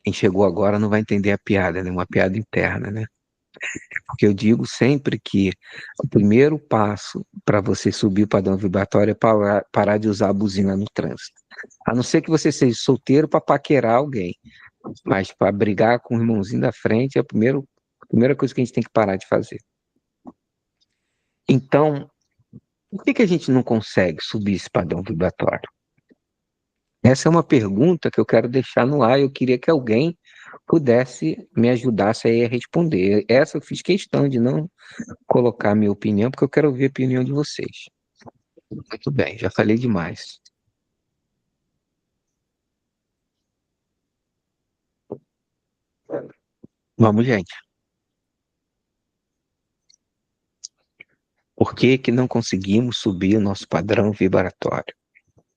quem chegou agora não vai entender a piada, né? Uma piada interna, né? Porque eu digo sempre que o primeiro passo para você subir o padrão vibratório é parar de usar a buzina no trânsito. A não ser que você seja solteiro para paquerar alguém, mas para brigar com o irmãozinho da frente é a primeira coisa que a gente tem que parar de fazer. Então, por que a gente não consegue subir esse padrão vibratório? Essa é uma pergunta que eu quero deixar no ar. Eu queria que alguém pudesse me ajudasse aí a responder. Essa eu fiz questão de não colocar a minha opinião, porque eu quero ouvir a opinião de vocês. Muito bem, já falei demais. Vamos, gente. Por que que não conseguimos subir o nosso padrão vibratório?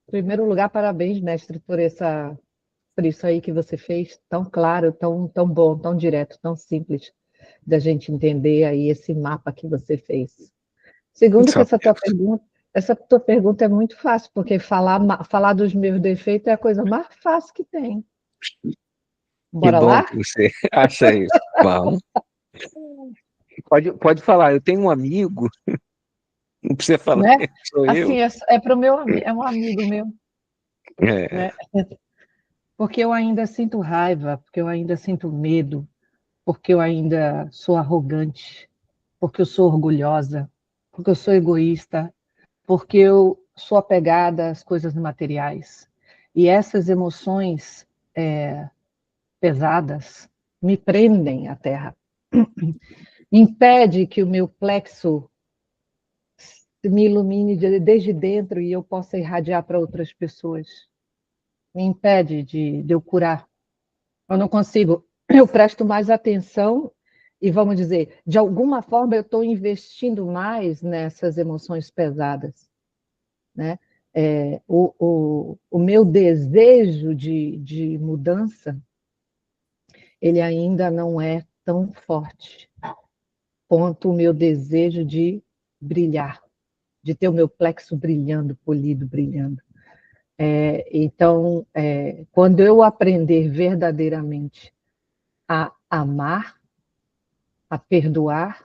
Em primeiro lugar, parabéns, mestre, por isso aí que você fez, tão claro, tão bom, tão direto, tão simples da gente entender aí esse mapa que você fez. Segundo que Só essa tua pergunta é muito fácil, porque falar dos meus defeitos é a coisa mais fácil que tem. que Bora bom lá? que você acha isso. Vamos. Pode falar. Eu tenho um amigo, não precisa falar Né? que sou eu. Assim, é para o meu é um amigo meu, É, né? Porque eu ainda sinto raiva, porque eu ainda sinto medo, porque eu ainda sou arrogante, porque eu sou orgulhosa, porque eu sou egoísta, porque eu sou apegada às coisas materiais. E essas emoções pesadas me prendem à terra. Impede que o meu plexo me ilumine desde dentro e eu possa irradiar para outras pessoas. Me impede de eu curar. Eu não consigo. Eu presto mais atenção e, vamos dizer, de alguma forma eu estou investindo mais nessas emoções pesadas, né? O meu desejo de mudança, ele ainda não é tão forte quanto o meu desejo de brilhar, de ter o meu plexo brilhando, polido, brilhando. Então, quando eu aprender verdadeiramente a amar, a perdoar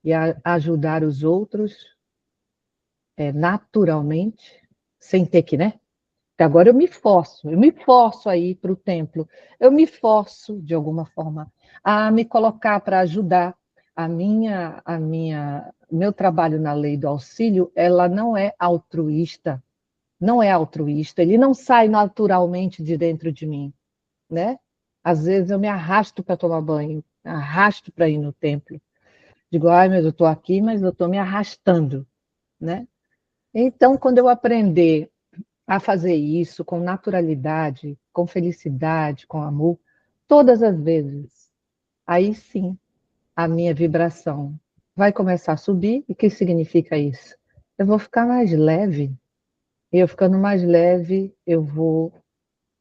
e a ajudar os outros naturalmente, sem ter que, né? Agora eu me forço a ir para o templo, eu me forço, de alguma forma, a me colocar para ajudar. Meu trabalho na lei do auxílio, ela não é altruísta, não é altruísta, ele não sai naturalmente de dentro de mim, né? Às vezes eu me arrasto para tomar banho, arrasto para ir no templo. Digo, ai, mas eu estou aqui, mas eu estou me arrastando, né? Então, quando eu aprender a fazer isso com naturalidade, com felicidade, com amor, todas as vezes, aí sim a minha vibração vai começar a subir. E o que significa isso? Eu vou ficar mais leve, e eu ficando mais leve, eu vou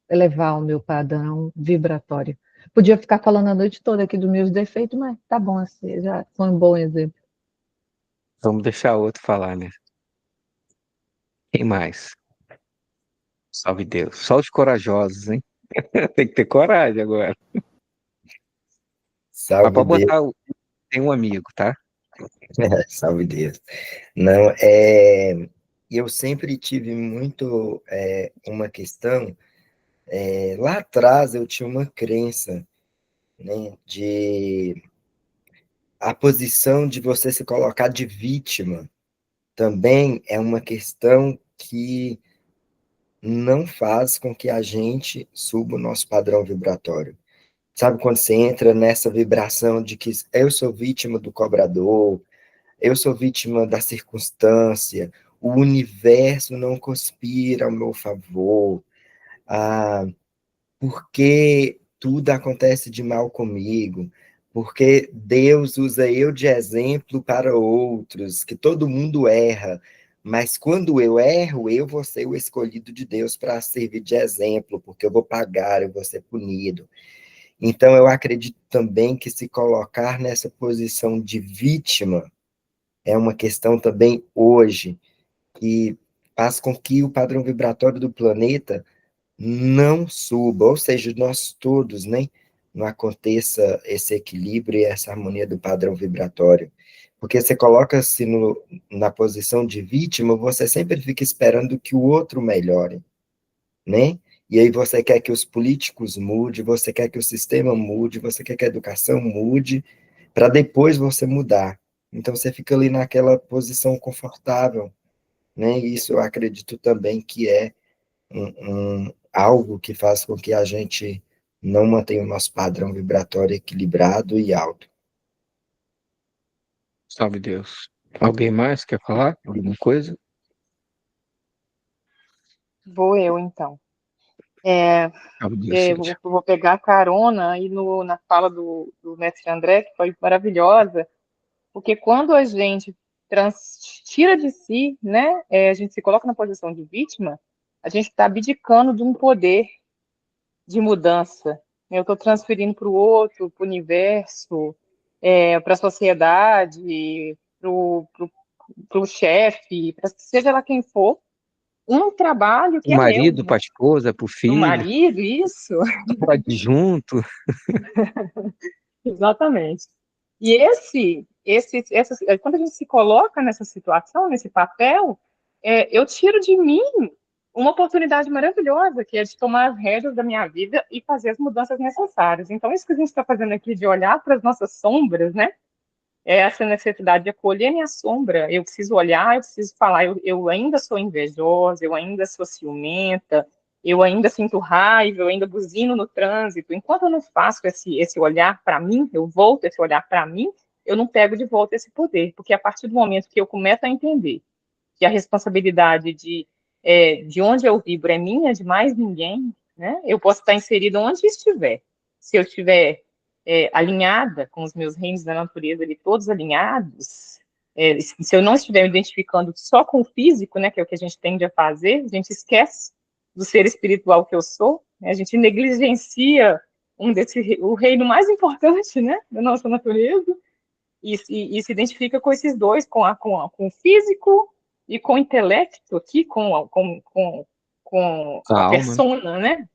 elevar o meu padrão vibratório. Podia ficar falando a noite toda aqui dos meus defeitos, mas tá bom assim, já foi um bom exemplo. Vamos deixar outro falar, né? Quem mais? Salve Deus. Só os corajosos, hein? Tem que ter coragem agora. Mas Salve pode Deus. botar. Tem um amigo, tá? Salve Deus. Não, eu sempre tive muito uma questão. Lá atrás eu tinha uma crença, né, de a posição de você se colocar de vítima também é uma questão que não faz com que a gente suba o nosso padrão vibratório. Sabe quando você entra nessa vibração de que eu sou vítima do cobrador, eu sou vítima da circunstância, o universo não conspira ao meu favor, ah, porque tudo acontece de mal comigo, porque Deus usa eu de exemplo para outros, que todo mundo erra, mas quando eu erro, eu vou ser o escolhido de Deus para servir de exemplo, porque eu vou pagar, eu vou ser punido. Então, eu acredito também que se colocar nessa posição de vítima é uma questão também hoje, que faz com que o padrão vibratório do planeta não suba, ou seja, nós todos, né, não aconteça esse equilíbrio e essa harmonia do padrão vibratório. Porque você coloca-se na posição de vítima, você sempre fica esperando que o outro melhore, né? E aí você quer que os políticos mudem, você quer que o sistema mude, você quer que a educação mude, para depois você mudar. Então você fica ali naquela posição confortável, né? E isso eu acredito também que é algo que faz com que a gente não mantenha o nosso padrão vibratório equilibrado e alto. Salve Deus. Alguém mais quer falar alguma coisa? Vou eu, então. É, Salve Deus eu seja. vou pegar carona aí na fala do mestre André, que foi maravilhosa, porque quando a gente tira de si, né, a gente se coloca na posição de vítima, a gente está abdicando de um poder de mudança. Eu estou transferindo para o outro, para o universo, para a sociedade, para o chefe, para seja lá quem for, um trabalho O que é meu, marido, para a né? esposa, para o Para o filho, marido, isso, para adjunto. exatamente. E quando a gente se coloca nessa situação, nesse papel, eu tiro de mim uma oportunidade maravilhosa, que é de tomar as rédeas da minha vida e fazer as mudanças necessárias. Então, isso que a gente está fazendo aqui, de olhar para as nossas sombras, né? É essa necessidade de acolher minha sombra. Eu preciso olhar, eu preciso falar, eu ainda sou invejosa, eu ainda sou ciumenta, eu ainda sinto raiva, eu ainda buzino no trânsito. Enquanto eu não faço esse olhar para mim, eu volto esse olhar para mim, eu não pego de volta esse poder, porque a partir do momento que eu começo a entender que a responsabilidade de onde eu vibro é minha, de mais ninguém, né? Eu posso estar inserido onde estiver. Se eu estiver alinhada com os meus reinos da natureza ali, todos alinhados, se eu não estiver me identificando só com o físico, né, que é o que a gente tende a fazer, a gente esquece do ser espiritual que eu sou, né, a gente negligencia o reino mais importante, né, da nossa natureza, e se identifica com esses dois, com o físico e com o intelecto aqui, com A a alma, né? persona, né?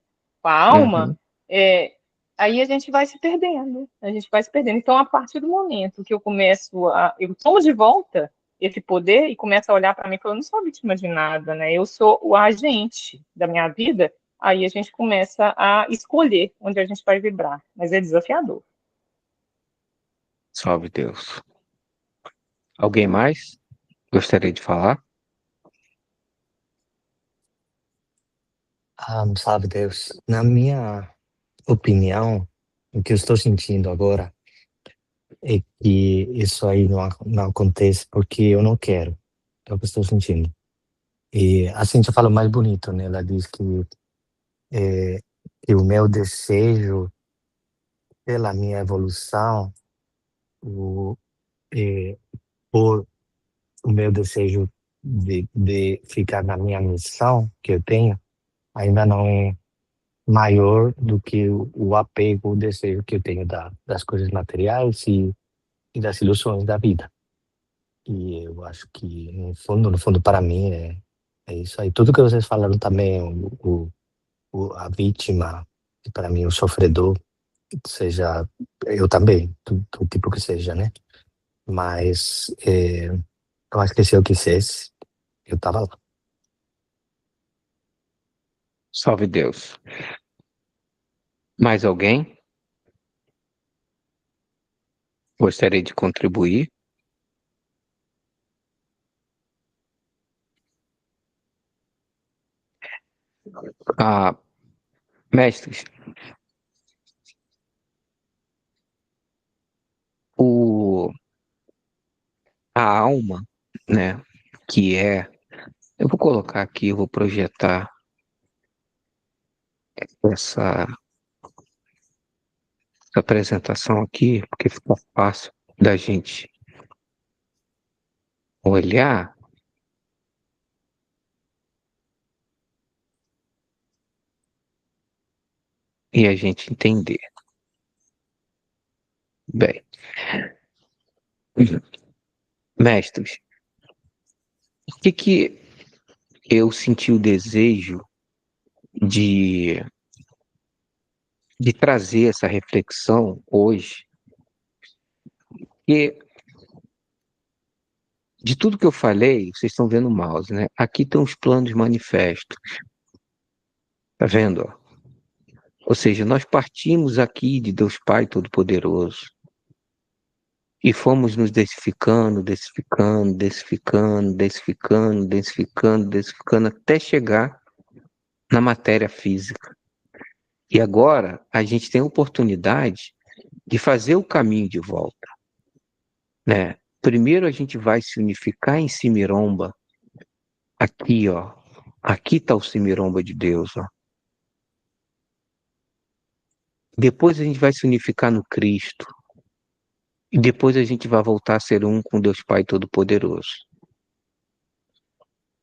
Com a alma, Uhum. é, aí a gente vai se perdendo, a gente vai se perdendo. Então, a partir do momento que eu tomo de volta esse poder e começo a olhar para mim, que eu não sou vítima de nada, né? Eu sou o agente da minha vida, aí a gente começa a escolher onde a gente vai vibrar, mas é desafiador. Salve Deus. Alguém mais gostaria de falar? Sabe, Deus, na minha opinião, o que eu estou sentindo agora é que isso aí não acontece porque eu não quero. É o que eu estou sentindo. E a Cíntia fala mais bonito, né? Ela diz que o meu desejo pela minha evolução, o, é, por o meu desejo de ficar na minha missão que eu tenho, ainda não é maior do que o apego, o desejo que eu tenho das coisas materiais e das ilusões da vida. E eu acho que, no fundo, para mim, é isso aí. Tudo que vocês falaram também, a vítima, e para mim, o sofredor, seja eu também, do tipo que seja, né? Mas eu acho que se eu quisesse, eu tava lá. Salve Deus. Mais alguém gostaria de contribuir? Ah, mestres, o, a alma, né, que é, eu vou colocar aqui, eu vou projetar essa, essa apresentação aqui, porque fica fácil da gente olhar e a gente entender. Bem, mestres, por que eu senti o desejo de, de trazer essa reflexão hoje? Porque de tudo que eu falei, vocês estão vendo o mouse, né? Aqui estão os planos manifestos, tá vendo? Ó? Ou seja, nós partimos aqui de Deus Pai Todo-Poderoso e fomos nos densificando, densificando, densificando, densificando, densificando, densificando, até chegar na matéria física. E agora a gente tem a oportunidade de fazer o caminho de volta, né? Primeiro a gente vai se unificar em Cimiromba, aqui, ó. Aqui está o Cimiromba de Deus, ó. Depois a gente vai se unificar no Cristo. E depois a gente vai voltar a ser um com Deus Pai Todo-Poderoso.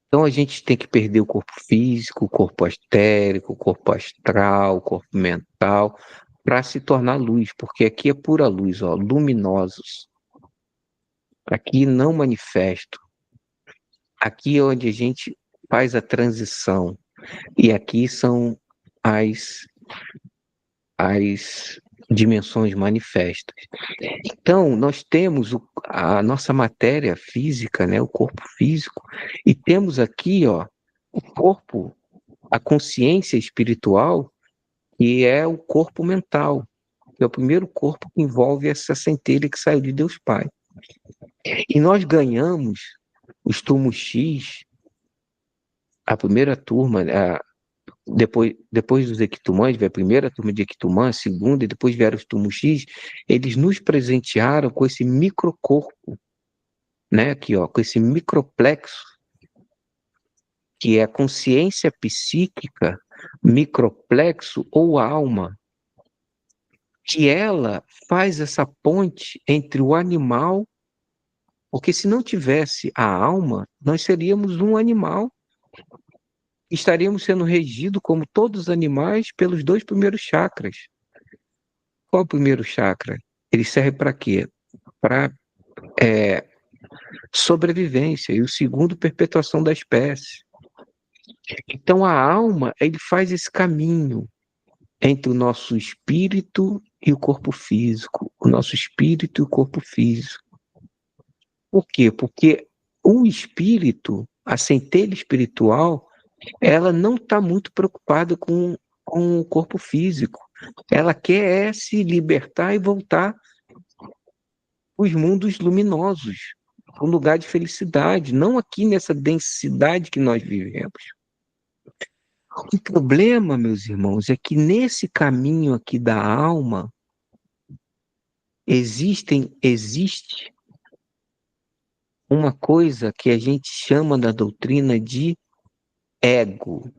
Então a gente tem que perder o corpo físico, o corpo etérico, o corpo astral, o corpo mental, para se tornar luz, porque aqui é pura luz, ó, luminosos. Aqui não manifesto. Aqui é onde a gente faz a transição. E aqui são as, as dimensões manifestas. Então, nós temos a nossa matéria física, né, o corpo físico, e temos aqui, ó, o corpo, a consciência espiritual, que é o corpo mental, que é o primeiro corpo que envolve essa centelha que saiu de Deus Pai. E nós ganhamos os túmulos X, a primeira turma, depois dos Equitumãs, veio a primeira turma de Equitumã, a segunda, e depois vieram os túmulos X, eles nos presentearam com esse microcorpo, né, aqui, ó, com esse microplexo, que é a consciência psíquica, microplexo ou alma, que ela faz essa ponte entre o animal, porque se não tivesse a alma, nós seríamos um animal, estaríamos sendo regidos, como todos os animais, pelos dois primeiros chakras. Qual é o primeiro chakra? Ele serve para quê? Para sobrevivência, e o segundo, perpetuação da espécie. Então a alma, ele faz esse caminho entre o nosso espírito e o corpo físico, o nosso espírito e o corpo físico. Por quê? Porque o espírito, a centelha espiritual, ela não está muito preocupada com o corpo físico. Ela quer se libertar e voltar os mundos luminosos, um lugar de felicidade, não aqui nessa densidade que nós vivemos. O problema, meus irmãos, é que nesse caminho aqui da alma existe uma coisa que a gente chama da doutrina de ego.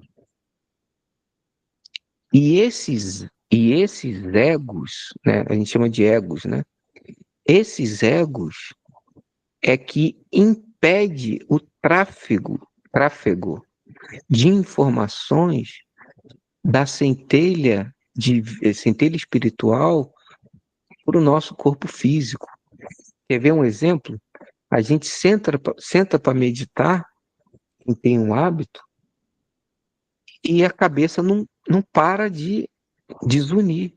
E esses egos, né, a gente chama de egos, né? Esses egos é que impede o tráfego de informações da centelha espiritual para o nosso corpo físico. Quer ver um exemplo? A gente senta para meditar, quem tem um hábito, e a cabeça não para de desunir.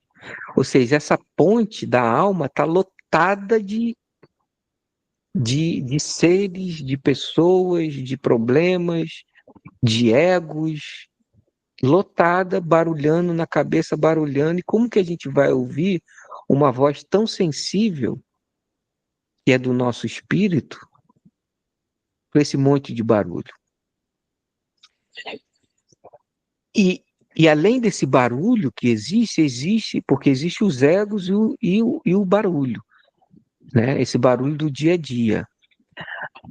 Ou seja, essa ponte da alma está lotada de seres, de pessoas, de problemas, de egos, lotada, barulhando na cabeça, barulhando. E como que a gente vai ouvir uma voz tão sensível, que é do nosso espírito, com esse monte de barulho? E além desse barulho que existe, porque existe os egos e o barulho, né? Esse barulho do dia a dia.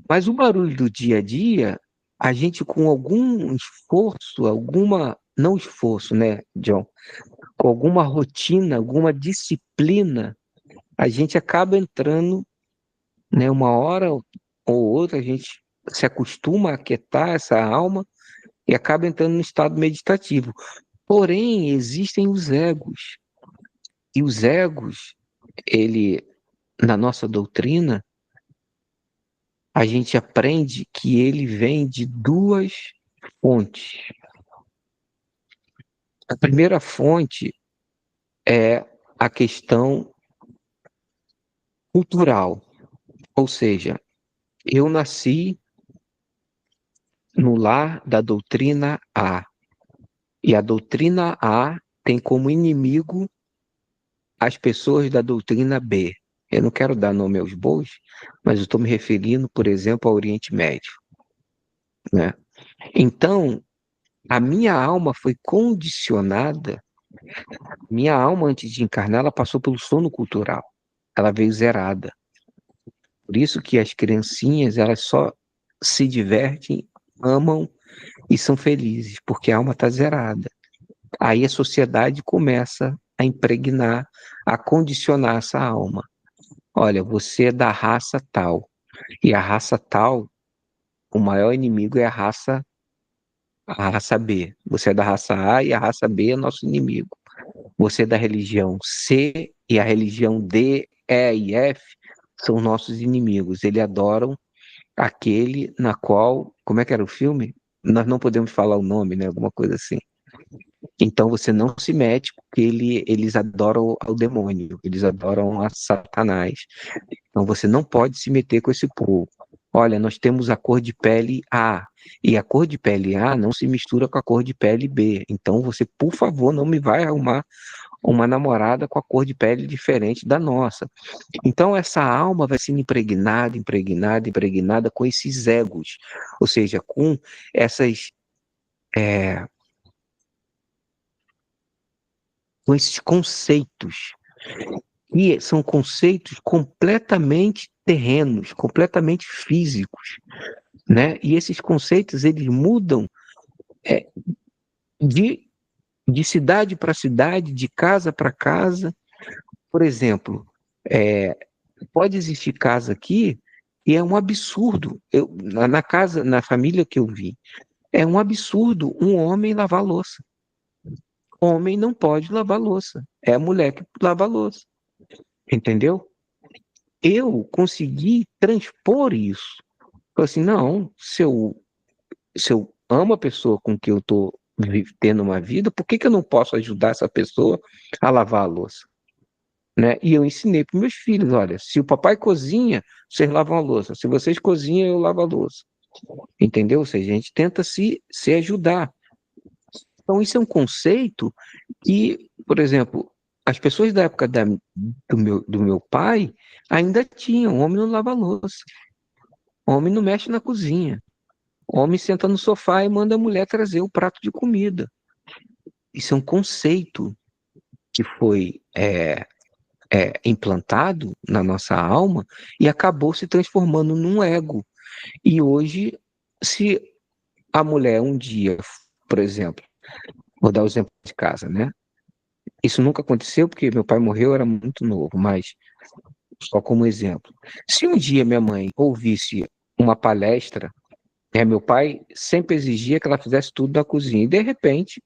Mas o barulho do dia a dia, a gente com algum esforço, não esforço, né, John? Com alguma rotina, alguma disciplina, a gente acaba entrando, né, uma hora ou outra, a gente se acostuma a aquietar essa alma e acaba entrando no estado meditativo. Porém, existem os egos. E os egos, na nossa doutrina, a gente aprende que ele vem de duas fontes. A primeira fonte é a questão cultural, ou seja, eu nasci no lar da doutrina A, e a doutrina A tem como inimigo as pessoas da doutrina B. Eu não quero dar nome aos bois, mas eu estou me referindo, por exemplo, ao Oriente Médio, né? Então, a minha alma foi condicionada. Minha alma, antes de encarnar, ela passou pelo sono cultural. Ela veio zerada. Por isso que as criancinhas, elas só se divertem, amam e são felizes, porque a alma está zerada. Aí a sociedade começa a impregnar, a condicionar essa alma. Olha, você é da raça tal. E a raça tal, o maior inimigo é a raça B. Você é da raça A e a raça B é nosso inimigo. Você é da religião C e a religião D, E e F são nossos inimigos. Eles adoram aquele na qual, como é que era o filme? Nós não podemos falar o nome, né? Alguma coisa assim. Então você não se mete porque eles adoram ao demônio, eles adoram a Satanás. Então você não pode se meter com esse povo. Olha, nós temos a cor de pele A, e a cor de pele A não se mistura com a cor de pele B. Então você, por favor, não me vai arrumar uma namorada com a cor de pele diferente da nossa. Então essa alma vai sendo impregnada, impregnada, impregnada com esses egos, ou seja, com essas é, com esses conceitos. E são conceitos completamente terrenos, completamente físicos, né? E esses conceitos, eles mudam é, de, de cidade para cidade, de casa para casa. Por exemplo, é, pode existir casa aqui e é um absurdo. Na casa, na família que eu vi, é um absurdo um homem lavar louça. Homem não pode lavar louça. É a mulher que lava a louça. Entendeu? Eu consegui transpor isso. Falei assim, não, se eu amo a pessoa com que eu estou tendo uma vida, por que eu não posso ajudar essa pessoa a lavar a louça? Né? E eu ensinei para meus filhos, olha, se o papai cozinha, vocês lavam a louça. Se vocês cozinham, eu lavo a louça. Entendeu? Ou seja, a gente tenta se ajudar. Então, isso é um conceito que, por exemplo, as pessoas da época do meu pai ainda tinham, o homem não lava louça, o homem não mexe na cozinha, o homem senta no sofá e manda a mulher trazer o prato de comida. Isso é um conceito que foi implantado na nossa alma e acabou se transformando num ego. E hoje se a mulher um dia, por exemplo, vou dar o exemplo de casa, né? Isso nunca aconteceu porque meu pai morreu, eu era muito novo, mas só como exemplo. Se um dia minha mãe ouvisse uma palestra, meu pai sempre exigia que ela fizesse tudo da cozinha, e de repente,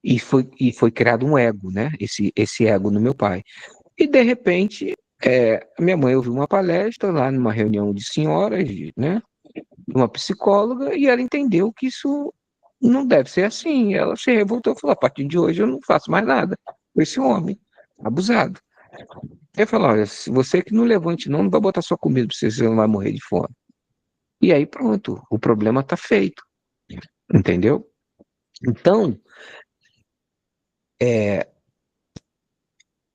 e foi criado um ego, né? Esse ego no meu pai. E de repente, minha mãe ouviu uma palestra lá numa reunião de senhoras, né? De uma psicóloga, e ela entendeu que isso não deve ser assim. Ela se revoltou e falou: a partir de hoje eu não faço mais nada com esse homem abusado. Ele falou: olha, se você que não levante, não vai botar sua comida para você, você não vai morrer de fome. E aí pronto, o problema está feito, entendeu? Então, é,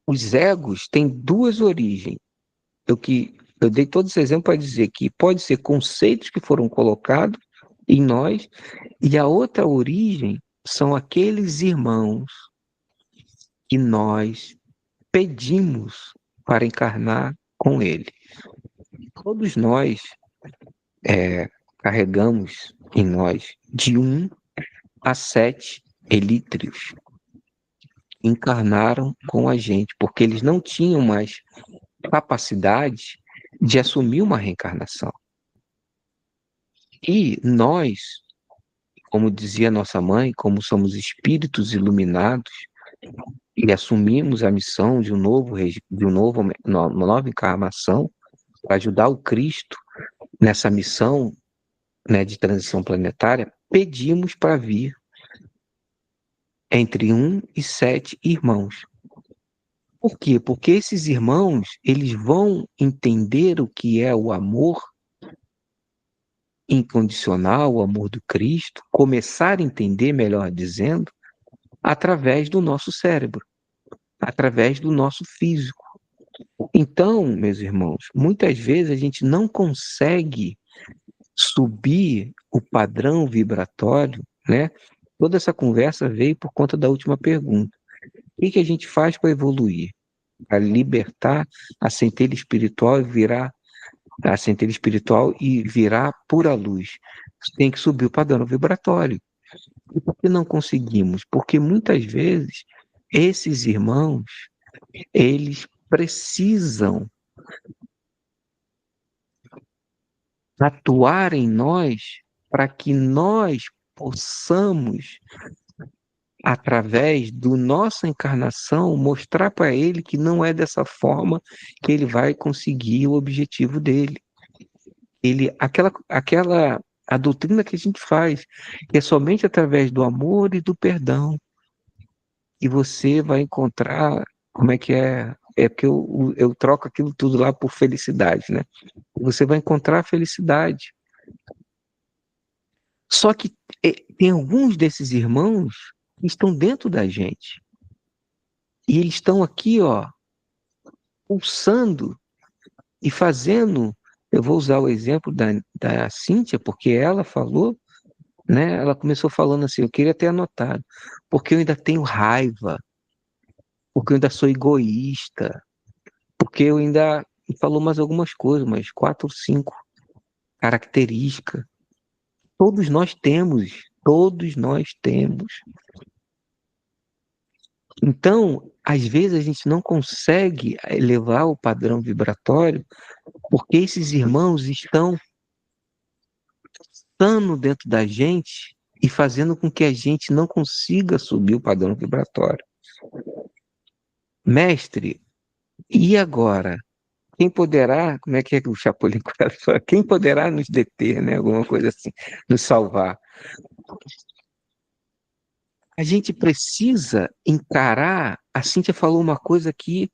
os egos têm duas origens. Eu dei todos esses exemplos para dizer que pode ser conceitos que foram colocados em nós, e a outra origem são aqueles irmãos que nós pedimos para encarnar com ele. Todos nós carregamos em nós de 1 a 7 elítrios. Encarnaram com a gente, porque eles não tinham mais capacidade de assumir uma reencarnação. E nós, como dizia nossa mãe, como somos espíritos iluminados e assumimos a missão de uma nova encarnação para ajudar o Cristo nessa missão, né, de transição planetária, pedimos para vir entre 1 e 7 irmãos. Por quê? Porque esses irmãos, eles vão entender o que é o amor incondicional, o amor do Cristo, começar a entender, melhor dizendo, através do nosso cérebro, através do nosso físico. Então, meus irmãos, muitas vezes a gente não consegue subir o padrão vibratório, né? Toda essa conversa veio por conta da última pergunta. O que a gente faz para evoluir? Para libertar a centelha espiritual e virar pura luz. Tem que subir o padrão vibratório. E por que não conseguimos? Porque muitas vezes esses irmãos, eles precisam atuar em nós para que nós possamos, através da nossa encarnação, mostrar para ele que não é dessa forma que ele vai conseguir o objetivo dele. A doutrina que a gente faz, que é somente através do amor e do perdão, e você vai encontrar, como é que é? É porque eu troco aquilo tudo lá por felicidade, né? Você vai encontrar a felicidade. Só que tem alguns desses irmãos que estão dentro da gente. E eles estão aqui, ó, pulsando e fazendo. Eu vou usar o exemplo da Cíntia, porque ela falou, né? Ela começou falando assim, eu queria ter anotado, porque eu ainda tenho raiva, porque eu ainda sou egoísta, porque eu ainda falou mais algumas coisas, mais 4 ou 5 características. Todos nós temos. Então, às vezes a gente não consegue elevar o padrão vibratório porque esses irmãos estão estando dentro da gente e fazendo com que a gente não consiga subir o padrão vibratório. Mestre, e agora? Quem poderá, como é que o Chapolin fala? Quem poderá nos deter, né? Alguma coisa assim, nos salvar. A gente precisa encarar, a Cíntia falou uma coisa que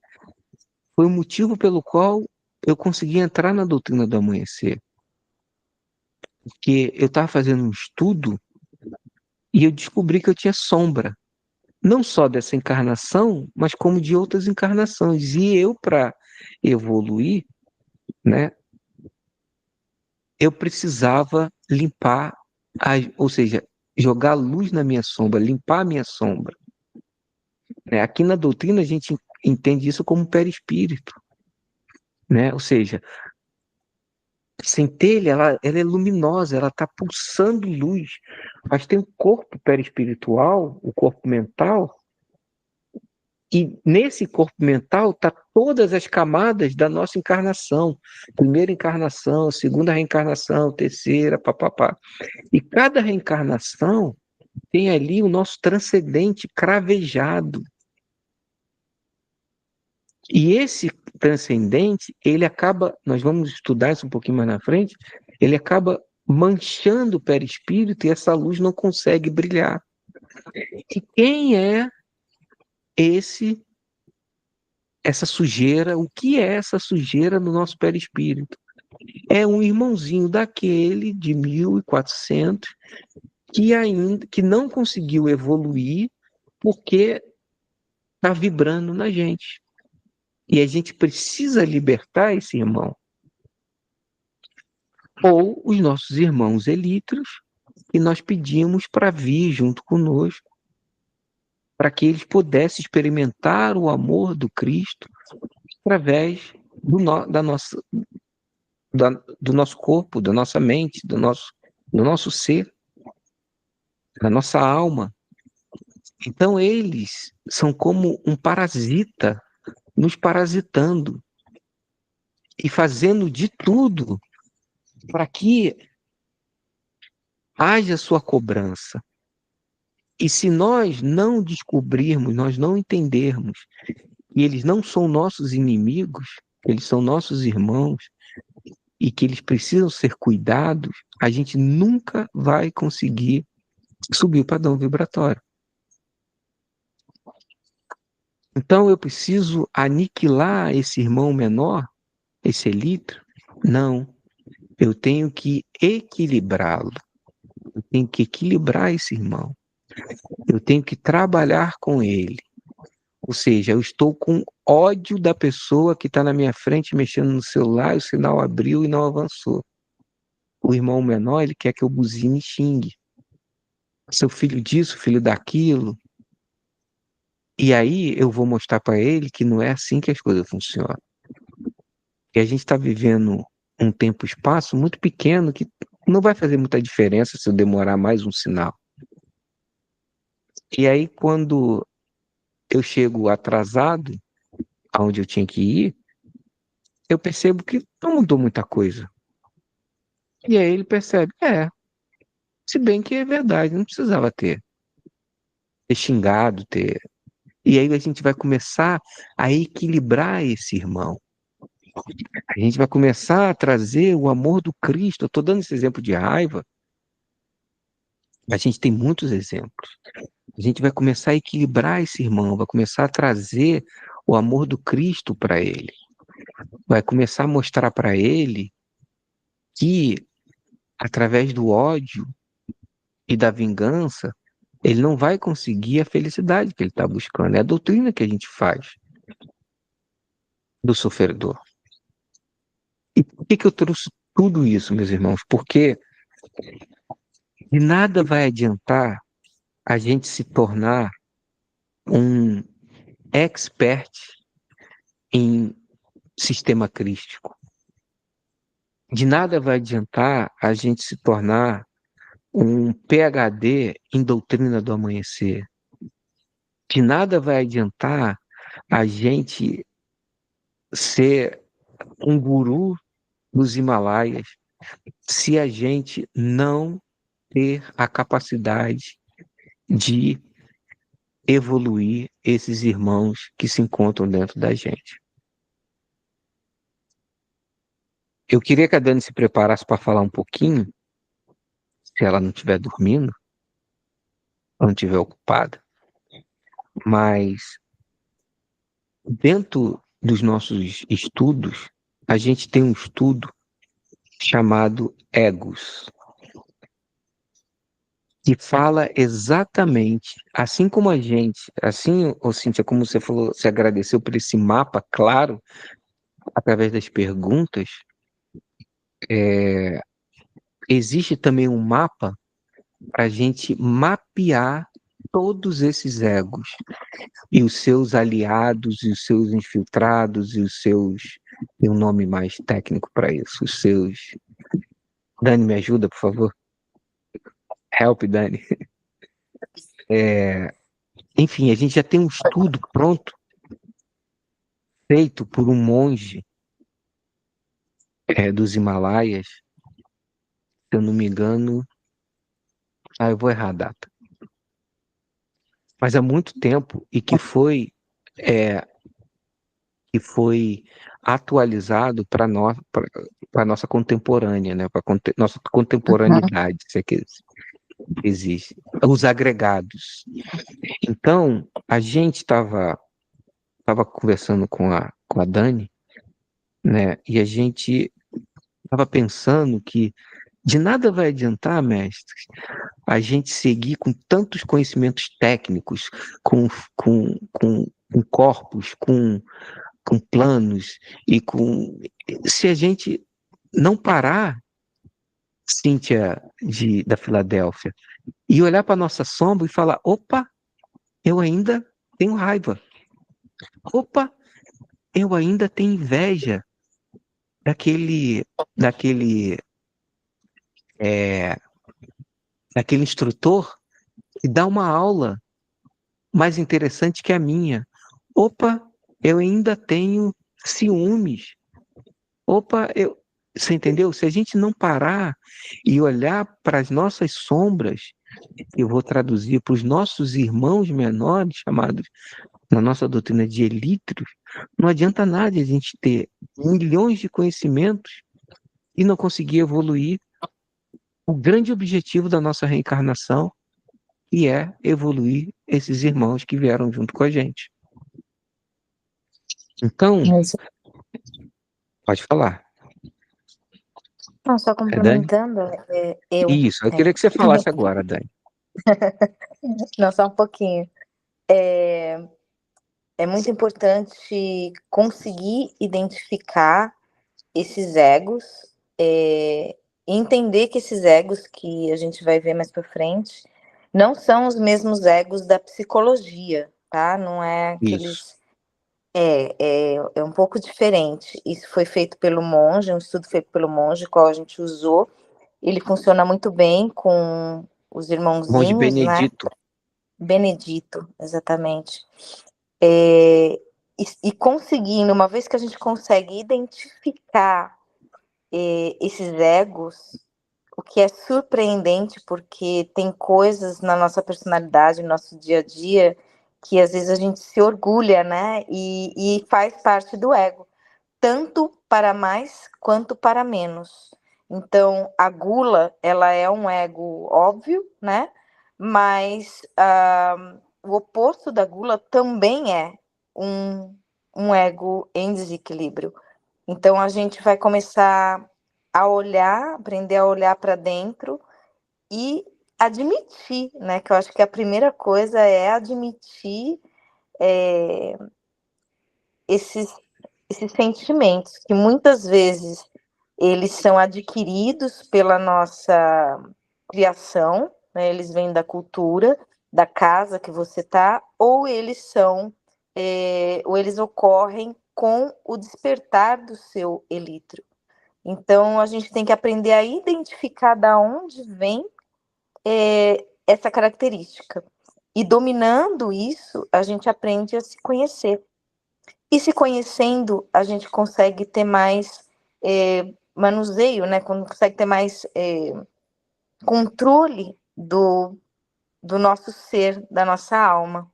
foi o motivo pelo qual eu consegui entrar na doutrina do amanhecer. Porque eu estava fazendo um estudo e eu descobri que eu tinha sombra. Não só dessa encarnação, mas como de outras encarnações. E eu, para evoluir, né, eu precisava limpar, ou seja, jogar luz na minha sombra, limpar a minha sombra. Aqui na doutrina a gente entende isso como perispírito, né? Ou seja, centelha, ela é luminosa, ela está pulsando luz, mas tem o corpo perispiritual, o corpo mental, e nesse corpo mental tá todas as camadas da nossa encarnação. Primeira encarnação, segunda reencarnação, terceira, papapá. E cada reencarnação tem ali o nosso transcendente cravejado. E esse transcendente, ele acaba, nós vamos estudar isso um pouquinho mais na frente, ele acaba manchando o perispírito e essa luz não consegue brilhar. E quem é essa sujeira? O que é essa sujeira no nosso perispírito? É um irmãozinho daquele de 1400 que não conseguiu evoluir porque está vibrando na gente. E a gente precisa libertar esse irmão. Ou os nossos irmãos elíteros, que nós pedimos para vir junto conosco, para que eles pudessem experimentar o amor do Cristo através do nosso corpo, da nossa mente, do nosso ser, da nossa alma. Então eles são como um parasita nos parasitando e fazendo de tudo para que haja sua cobrança. E se nós não descobrirmos, nós não entendermos que eles não são nossos inimigos, eles são nossos irmãos e que eles precisam ser cuidados, a gente nunca vai conseguir subir o padrão vibratório. Então eu preciso aniquilar esse irmão menor, esse elítero? Não. Eu tenho que equilibrá-lo. Eu tenho que equilibrar esse irmão. Eu tenho que trabalhar com ele. Ou seja, eu estou com ódio da pessoa que está na minha frente mexendo no celular, o sinal abriu e não avançou. O irmão menor, ele quer que eu buzine e xingue. Seu filho disso, filho daquilo. E aí eu vou mostrar para ele que não é assim que as coisas funcionam. E a gente está vivendo um tempo e espaço muito pequeno que não vai fazer muita diferença se eu demorar mais um sinal. E aí, quando eu chego atrasado, aonde eu tinha que ir, eu percebo que não mudou muita coisa. E aí ele percebe, se bem que é verdade, não precisava ter xingado, ter. E aí a gente vai começar a equilibrar esse irmão. A gente vai começar a trazer o amor do Cristo. Eu estou dando esse exemplo de raiva. A gente tem muitos exemplos. A gente vai começar a equilibrar esse irmão, vai começar a trazer o amor do Cristo para ele. Vai começar a mostrar para ele que, através do ódio e da vingança, ele não vai conseguir a felicidade que ele está buscando. É a doutrina que a gente faz do sofredor. E por que eu trouxe tudo isso, meus irmãos? Porque de nada vai adiantar a gente se tornar um expert em sistema crístico. De nada vai adiantar a gente se tornar um PhD em doutrina do amanhecer. De nada vai adiantar a gente ser um guru dos Himalaias se a gente não ter a capacidade de evoluir esses irmãos que se encontram dentro da gente. Eu queria que a Dani se preparasse para falar um pouquinho, se ela não estiver dormindo, ou não estiver ocupada, mas dentro dos nossos estudos, a gente tem um estudo chamado Egos, que fala exatamente, assim como a gente, assim, ô Cíntia, como você falou, se agradeceu por esse mapa claro, através das perguntas, existe também um mapa para a gente mapear todos esses egos e os seus aliados e os seus infiltrados e os seus, tem um nome mais técnico para isso, os seus Dani, me ajuda, por favor. Help, Dani. Enfim, a gente já tem um estudo pronto, feito por um monge dos Himalaias, se eu não me engano. Eu vou errar a data. Mas há muito tempo e é, que foi atualizado para para nossa contemporânea, né? Para nossa contemporaneidade, se é que existe. Os agregados. Então, a gente estava conversando com a Dani, né? E a gente estava pensando que de nada vai adiantar, mestre, a gente seguir com tantos conhecimentos técnicos, com corpos, com planos e com. Se a gente não parar, Cíntia da Filadélfia, e olhar para nossa sombra e falar: opa, eu ainda tenho raiva. Opa, eu ainda tenho inveja daquele, daquele, é, daquele instrutor que dá uma aula mais interessante que a minha. Opa, eu ainda tenho ciúmes. Opa, você entendeu? Se a gente não parar e olhar para as nossas sombras, eu vou traduzir para os nossos irmãos menores, chamados na nossa doutrina de elíteros, não adianta nada a gente ter milhões de conhecimentos e não conseguir evoluir o grande objetivo da nossa reencarnação, que é evoluir esses irmãos que vieram junto com a gente. Então, Mas, pode falar. não, só É Dani? complementando, Isso, eu queria que você falasse agora, Dani. não, só um pouquinho. É, é muito importante conseguir identificar esses egos, e entender que esses egos que a gente vai ver mais para frente não são os mesmos egos da psicologia, tá? Não é aqueles. Isso. É um pouco diferente. Isso foi feito pelo monge, um estudo feito pelo monge, qual a gente usou. Ele funciona muito bem com os Monge irmãozinhos, né? Benedito. Benedito, exatamente. E conseguindo, uma vez que a gente consegue identificar esses egos, o que é surpreendente, porque tem coisas na nossa personalidade, no nosso dia a dia, que às vezes a gente se orgulha, né? E faz parte do ego, tanto para mais quanto para menos. Então, a gula, ela é um ego óbvio, né? Mas o oposto da gula também é um ego em desequilíbrio. Então, a gente vai começar a olhar, aprender a olhar para dentro e admitir, né? Que eu acho que a primeira coisa é admitir esses sentimentos, que muitas vezes eles são adquiridos pela nossa criação, né? Eles vêm da cultura, da casa que você está, ou ou eles ocorrem com o despertar do seu elítrio. Então, a gente tem que aprender a identificar da onde vem essa característica. E dominando isso, a gente aprende a se conhecer. E se conhecendo, a gente consegue ter mais manuseio, né? Consegue ter mais controle do nosso ser, da nossa alma.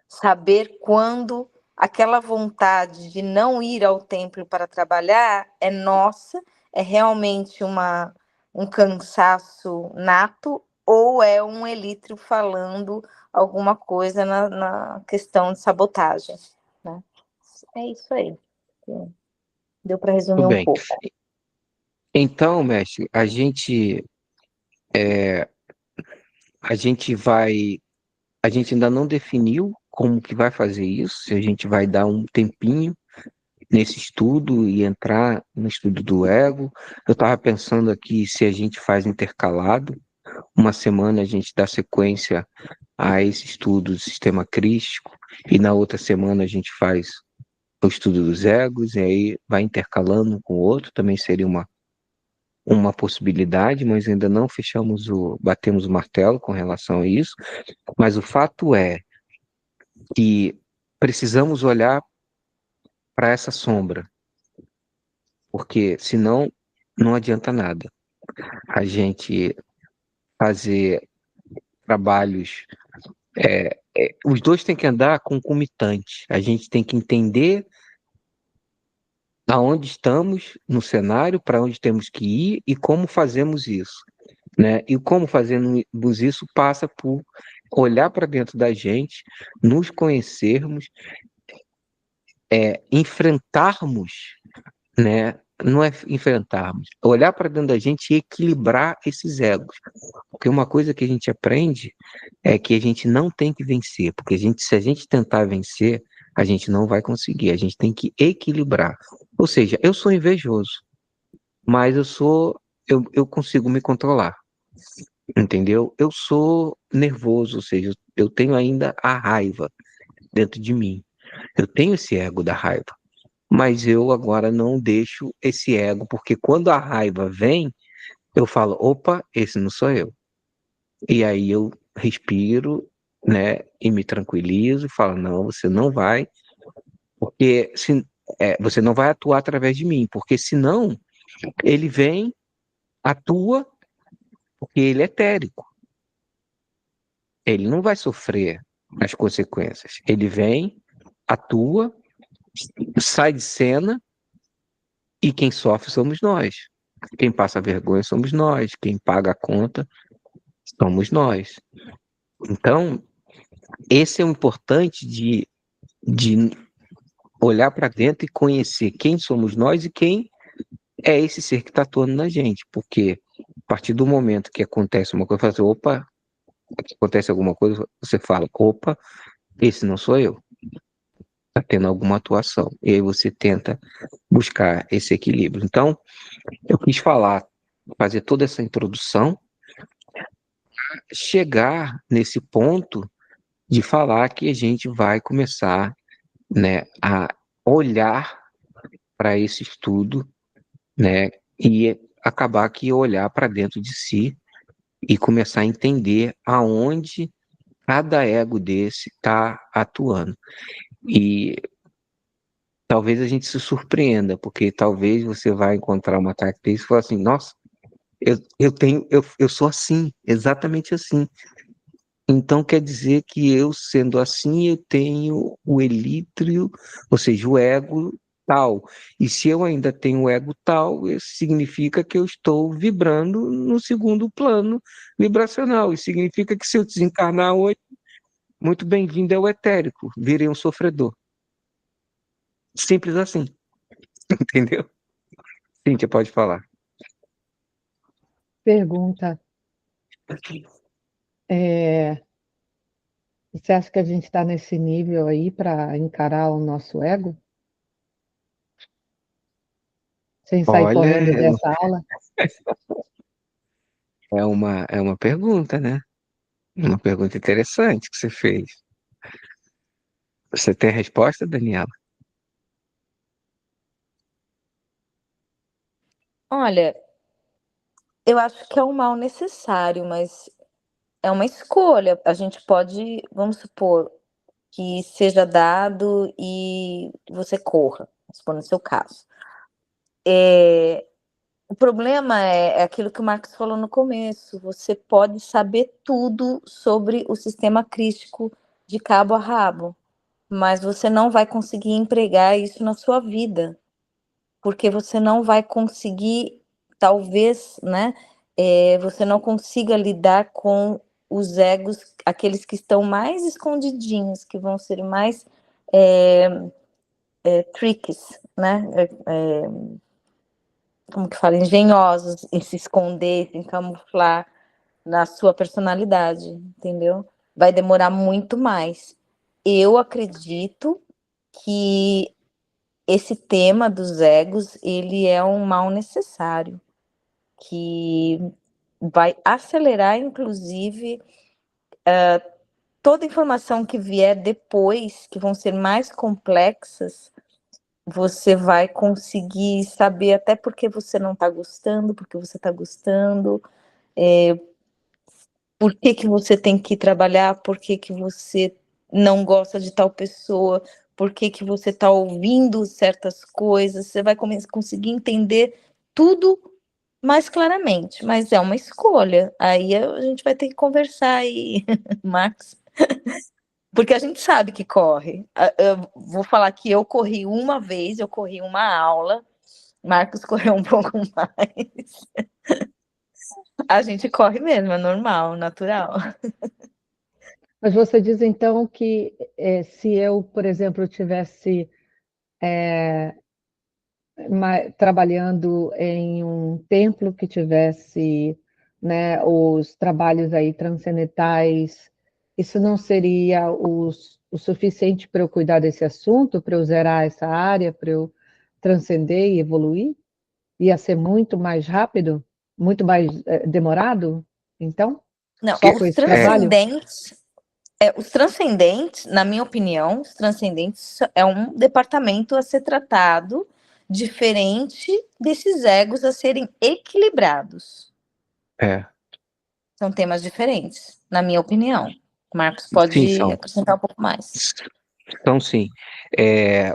Saber quando aquela vontade de não ir ao templo para trabalhar é nossa, é realmente um cansaço nato, ou é um elítrio falando alguma coisa na questão de sabotagem, né? É isso aí. Deu para resumir Tudo um bem. pouco. Então, mestre, a gente vai, a gente ainda não definiu como que vai fazer isso, se a gente vai dar um tempinho nesse estudo e entrar no estudo do ego. Eu estava pensando aqui se a gente faz intercalado, uma semana a gente dá sequência a esse estudo do sistema crístico e na outra semana a gente faz o estudo dos egos e aí vai intercalando um com o outro, também seria uma possibilidade, mas ainda não batemos o martelo com relação a isso. Mas o fato é que precisamos olhar para essa sombra, porque senão não adianta nada. A gente fazer trabalhos, os dois têm que andar concomitante. A gente tem que entender aonde estamos no cenário, para onde temos que ir e como fazemos isso, né? E como fazemos isso passa por olhar para dentro da gente, nos conhecermos, enfrentarmos, né? Não é enfrentarmos, olhar para dentro da gente e equilibrar esses egos. Porque uma coisa que a gente aprende é que a gente não tem que vencer, porque se a gente tentar vencer, a gente não vai conseguir, a gente tem que equilibrar. Ou seja, eu sou invejoso, mas eu consigo me controlar, entendeu? Eu sou nervoso, ou seja, eu tenho ainda a raiva dentro de mim. Eu tenho esse ego da raiva, mas eu agora não deixo esse ego, porque quando a raiva vem, eu falo, opa, esse não sou eu. E aí eu respiro, né, e me tranquilizo e falo, não, você não vai, porque você não vai atuar através de mim, porque senão ele vem, atua, porque ele é etérico. Ele não vai sofrer as consequências. Ele vem, atua, sai de cena e quem sofre somos nós. Quem passa vergonha somos nós. Quem paga a conta somos nós. Então, esse é o importante de olhar para dentro e conhecer quem somos nós e quem é esse ser que está atuando na gente. Porque a partir do momento que acontece uma coisa, você fala assim, opa, acontece alguma coisa, você fala, opa, esse não sou eu. Está tendo alguma atuação. E aí você tenta buscar esse equilíbrio. Então, eu quis fazer toda essa introdução, chegar nesse ponto de falar que a gente vai começar, né, a olhar para esse estudo, né, e acabar que olhar para dentro de si e começar a entender aonde cada ego desse está atuando. E talvez a gente se surpreenda, porque talvez você vai encontrar uma característica e falar assim, nossa, eu sou assim, exatamente assim. Então quer dizer que eu, sendo assim, eu tenho o elítrio, ou seja, o ego tal. E se eu ainda tenho o ego tal, isso significa que eu estou vibrando no segundo plano vibracional. Isso significa que se eu desencarnar hoje, muito bem-vindo ao etérico, virei um sofredor. Simples assim, entendeu? Cíntia, pode falar. Pergunta, você acha que a gente está nesse nível aí para encarar o nosso ego? Sem sair Olha, correndo dessa aula? é uma pergunta, né? Uma pergunta interessante que você fez. Você tem a resposta, Daniela? Olha, eu acho que é um mal necessário, mas é uma escolha. A gente pode, vamos supor, que seja dado e você corra, vamos supor no seu caso. O problema é aquilo que o Marcos falou no começo, você pode saber tudo sobre o sistema crístico de cabo a rabo, mas você não vai conseguir empregar isso na sua vida, porque você não vai conseguir, talvez, né, você não consiga lidar com os egos, aqueles que estão mais escondidinhos, que vão ser mais tricks, né, como que fala, engenhosos em se esconder, em camuflar na sua personalidade, entendeu? Vai demorar muito mais. Eu acredito que esse tema dos egos, ele é um mal necessário, que vai acelerar, inclusive, toda informação que vier depois, que vão ser mais complexas, você vai conseguir saber até por que você não está gostando, por que você está gostando, por que que você tem que trabalhar, por que que você não gosta de tal pessoa, por que que você está ouvindo certas coisas, você vai conseguir entender tudo mais claramente, mas é uma escolha. Aí a gente vai ter que conversar aí, Max, porque a gente sabe que corre. Eu vou falar que eu corri uma vez, eu corri uma aula, Marcos correu um pouco mais. A gente corre mesmo, é normal, natural. Mas você diz então que se eu, por exemplo, tivesse trabalhando em um templo que tivesse, né, os trabalhos aí transcendentais, isso não seria o suficiente para eu cuidar desse assunto, para eu zerar essa área, para eu transcender e evoluir? Ia ser muito mais rápido? Muito mais demorado? Então, Não, só com esse trabalho? os transcendentes, na minha opinião, os transcendentes é um departamento a ser tratado diferente desses egos a serem equilibrados. São temas diferentes, na minha opinião. Marcos Sim, pode são. acrescentar um pouco mais. Então, sim,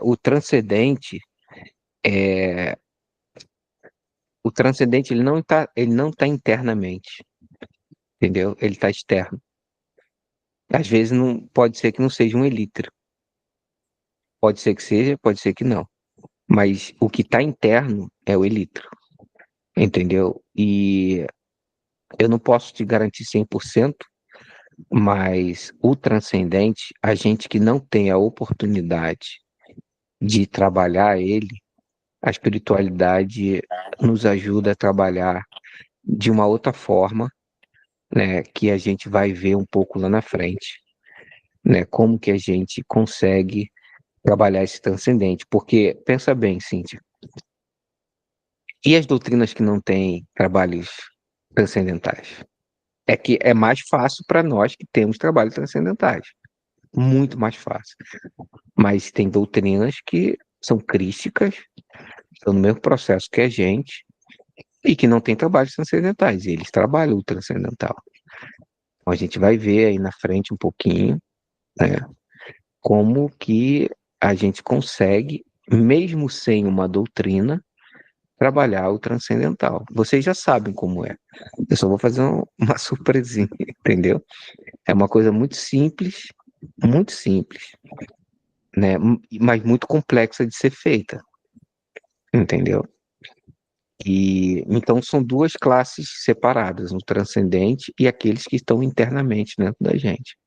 o transcendente, é, ele não tá internamente, entendeu? Ele está externo. Às vezes não pode ser que não seja um elítero, pode ser que seja, pode ser que não. Mas o que está interno é o elítero, entendeu? E eu não posso te garantir 100%, mas o transcendente, a gente que não tem a oportunidade de trabalhar ele, a espiritualidade nos ajuda a trabalhar de uma outra forma, né, que a gente vai ver um pouco lá na frente, né, como que a gente consegue trabalhar esse transcendente, porque pensa bem, Cíntia, e as doutrinas que não têm trabalhos transcendentais? É que é mais fácil para nós que temos trabalhos transcendentais, muito mais fácil. Mas tem doutrinas que são crísticas, estão no mesmo processo que a gente, e que não têm trabalhos transcendentais, e eles trabalham o transcendental. Então a gente vai ver aí na frente um pouquinho, né, como que a gente consegue, mesmo sem uma doutrina, trabalhar o transcendental. Vocês já sabem como é. Eu só vou fazer uma surpresinha, entendeu? É uma coisa muito simples, né? Mas muito complexa de ser feita, entendeu? E então são duas classes separadas, o transcendente e aqueles que estão internamente dentro da gente.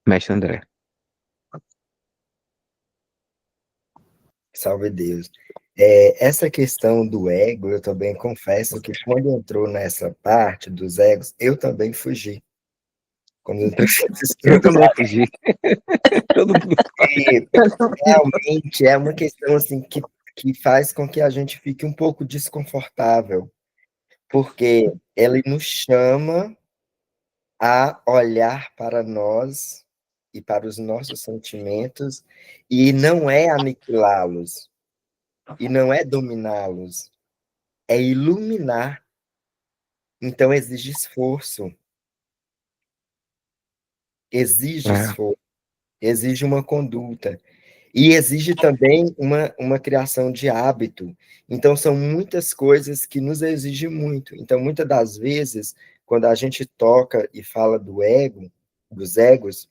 Mestre André. Salve Deus. Essa questão do ego, eu também confesso que quando entrou nessa parte dos egos, eu também fugi. Quando eu Eu também fugi. Todo mundo E realmente é uma questão assim que faz com que a gente fique um pouco desconfortável, porque ele nos chama a olhar para nós e para os nossos sentimentos, e não é aniquilá-los, e não é dominá-los, é iluminar. Então exige é, esforço, exige uma conduta. E exige também uma criação de hábito. Então, são muitas coisas que nos exigem muito. Então, muitas das vezes, quando a gente toca e fala do ego, dos egos,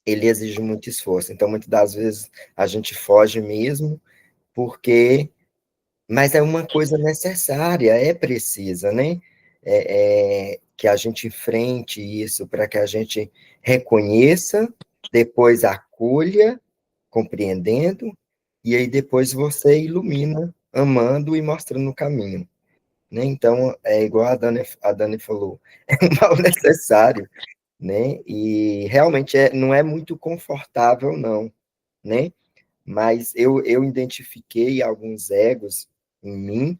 ele exige muito esforço. Então, muitas das vezes, a gente foge mesmo, porque... Mas é uma coisa necessária, é precisa, né? Que a gente enfrente isso para que a gente reconheça, depois acolha, compreendendo, e aí depois você ilumina, amando e mostrando o caminho. Né? Então, é igual a Dani falou, é um mal necessário, né? E realmente não é muito confortável, não, né? Mas eu identifiquei alguns egos em mim,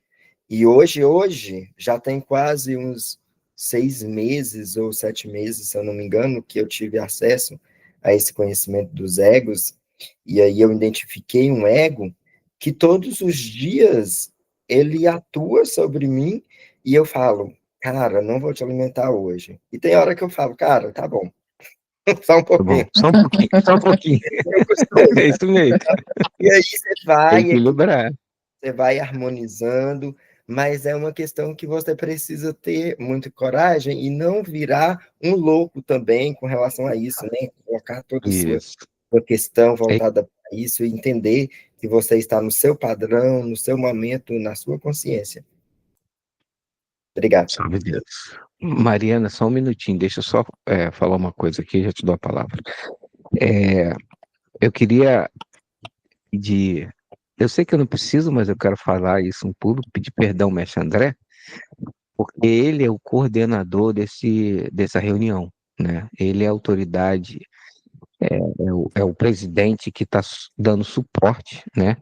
e hoje, já tem quase uns 6 meses ou 7 meses, se eu não me engano, que eu tive acesso a esse conhecimento dos egos, E aí eu identifiquei um ego que todos os dias ele atua sobre mim e eu falo, cara, não vou te alimentar hoje. E tem hora que eu falo, cara, tá bom, só um Tá bom, pouquinho. só um pouquinho, só um pouquinho. Eu costumo. É isso mesmo. E aí Equilibrar. você vai harmonizando, mas é uma questão que você precisa ter muita coragem e não virar um louco também com relação a isso, né? Colocar toda a sua Isso. questão É, voltada para isso e entender que você está no seu padrão, no seu momento, na sua consciência. Obrigado. salve Deus. Mariana, só um minutinho, deixa eu só falar uma coisa aqui, já te dou a palavra. É, eu queria pedir, eu sei que eu não preciso, mas eu quero falar isso em público, pedir perdão ao mestre André, porque ele é o coordenador dessa reunião, né? Ele é a autoridade, é o presidente que está dando suporte, né?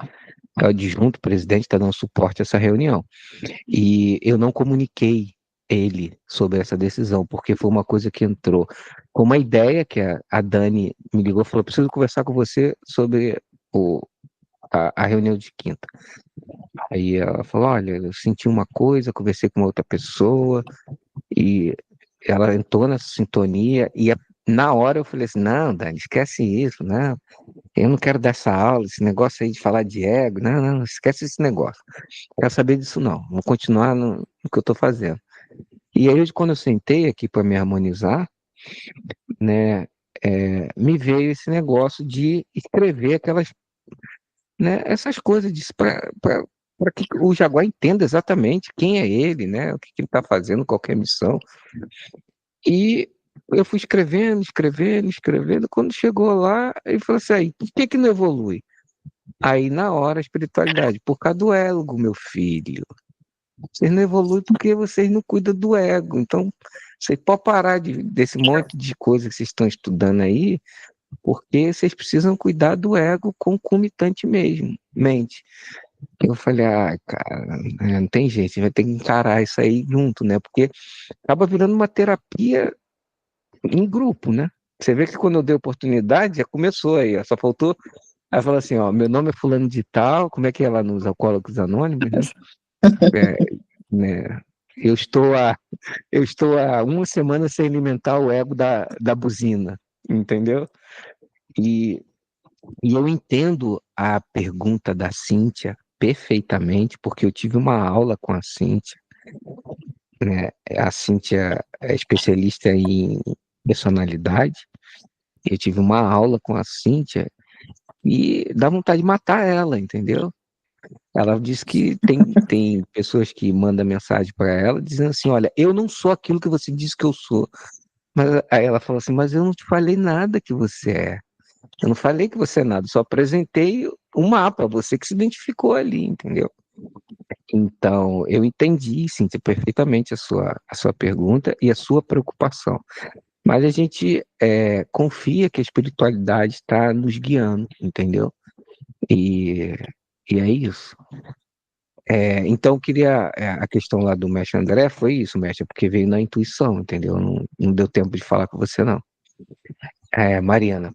É o adjunto presidente que está dando suporte a essa reunião. E eu não comuniquei ele sobre essa decisão, porque foi uma coisa que entrou com uma ideia que a Dani me ligou e falou: preciso conversar com você sobre a reunião de quinta. Aí ela falou: olha, eu senti uma coisa, conversei com uma outra pessoa, e ela entrou nessa sintonia, e na hora eu falei assim: não, Dani, esquece isso, né? Eu não quero dar essa aula, esse negócio aí de falar de ego, não, não, esquece esse negócio. Não quero saber disso não, vou continuar no que eu estou fazendo. E aí, quando eu sentei aqui para me harmonizar, né, me veio esse negócio de escrever aquelas, né, essas coisas para que o Jaguar entenda exatamente quem é ele, né, o que ele está fazendo, qualquer missão. E eu fui escrevendo, escrevendo, escrevendo. Quando chegou lá, ele falou assim: aí, por que não evolui? Aí, na hora, a espiritualidade, por causa do ego, meu filho. Vocês não evoluem porque vocês não cuidam do ego. Então, você pode parar desse monte de coisa que vocês estão estudando aí, porque vocês precisam cuidar do ego concomitante mesmo, mente. Eu falei, cara, não tem jeito, a gente vai ter que encarar isso aí junto, né? Porque acaba virando uma terapia em grupo, né? Você vê que quando eu dei oportunidade, já começou aí, ó, só faltou. Aí falou assim, ó, meu nome é fulano de tal, como é que é lá nos Alcoólicos Anônimos, né? É, né? Eu estou há, eu estou há uma semana sem alimentar o ego da buzina, entendeu? E, e eu entendo a pergunta da Cíntia perfeitamente, porque eu tive uma aula com a Cíntia, né? A Cíntia é especialista em personalidade. Eu tive uma aula com a Cíntia e dá vontade de matar ela, entendeu? Ela diz que tem pessoas que mandam mensagem para ela dizendo assim: olha, eu não sou aquilo que você diz que eu sou. Mas aí ela falou assim: mas eu não te falei nada que você é. Eu não falei que você é nada, só apresentei um mapa, você que se identificou ali, entendeu? Então, eu entendi, sim, perfeitamente a sua pergunta e a sua preocupação. Mas a gente confia que a espiritualidade está nos guiando, entendeu? E, e é isso. Então, eu queria. A questão lá do mestre André foi isso, mestre, porque veio na intuição, entendeu? Não deu tempo de falar com você, não. Mariana,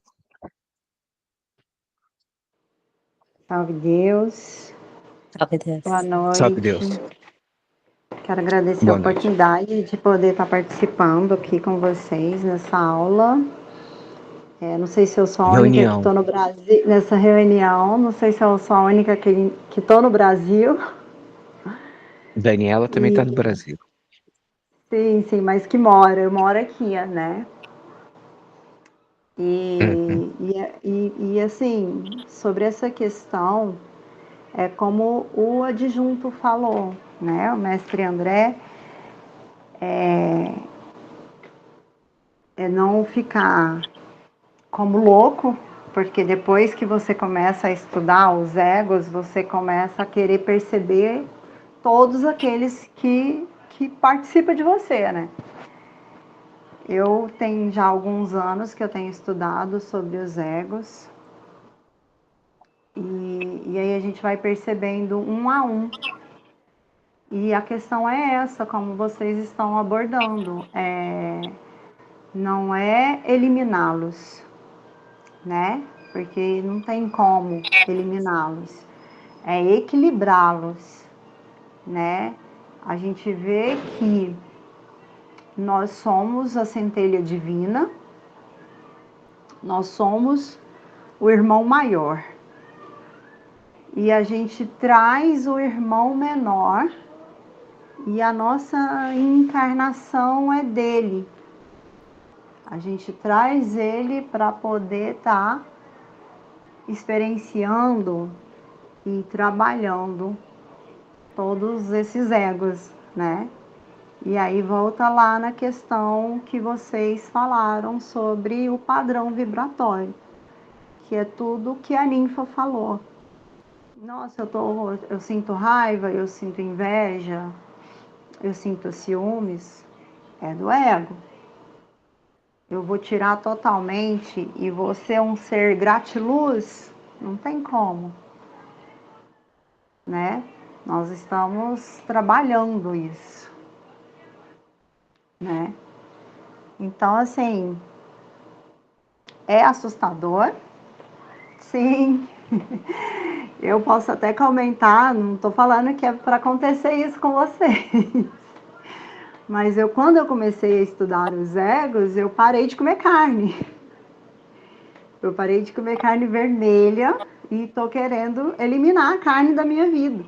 Salve Deus, Salve Deus. boa sabe noite. Deus. Quero agradecer a Boa noite. oportunidade de poder estar participando aqui com vocês nessa aula. Não sei se eu sou a única que Reunião. estou no Brasil, nessa reunião, não sei se eu sou a única que estou no Brasil. Daniela também está no E Brasil. sim, mas eu moro aqui, né? Uhum. E assim, sobre essa questão, é como o adjunto falou, né? O mestre André, é não ficar como louco, porque depois que você começa a estudar os egos, você começa a querer perceber todos aqueles que participam de você, né? Eu tenho já alguns anos que eu tenho estudado sobre os egos, e aí a gente vai percebendo um a um. E a questão é essa, como vocês estão abordando, não é eliminá-los, né? porque não tem como eliminá-los, é equilibrá-los, né? A gente vê que nós somos a centelha divina, nós somos o irmão maior. E a gente traz o irmão menor e a nossa encarnação é dele. A gente traz ele para poder estar experienciando e trabalhando todos esses egos, né? E aí volta lá na questão que vocês falaram sobre o padrão vibratório, que é tudo que a ninfa falou. Nossa, eu sinto raiva, eu sinto inveja, eu sinto ciúmes, é do ego. Eu vou tirar totalmente e vou ser um ser gratiluz? Não tem como, né? Nós estamos trabalhando isso, né? Então, assim, é assustador, sim. Eu posso até comentar, não estou falando que é para acontecer isso com vocês. Mas quando eu comecei a estudar os egos, eu parei de comer carne. Eu parei de comer carne vermelha e estou querendo eliminar a carne da minha vida,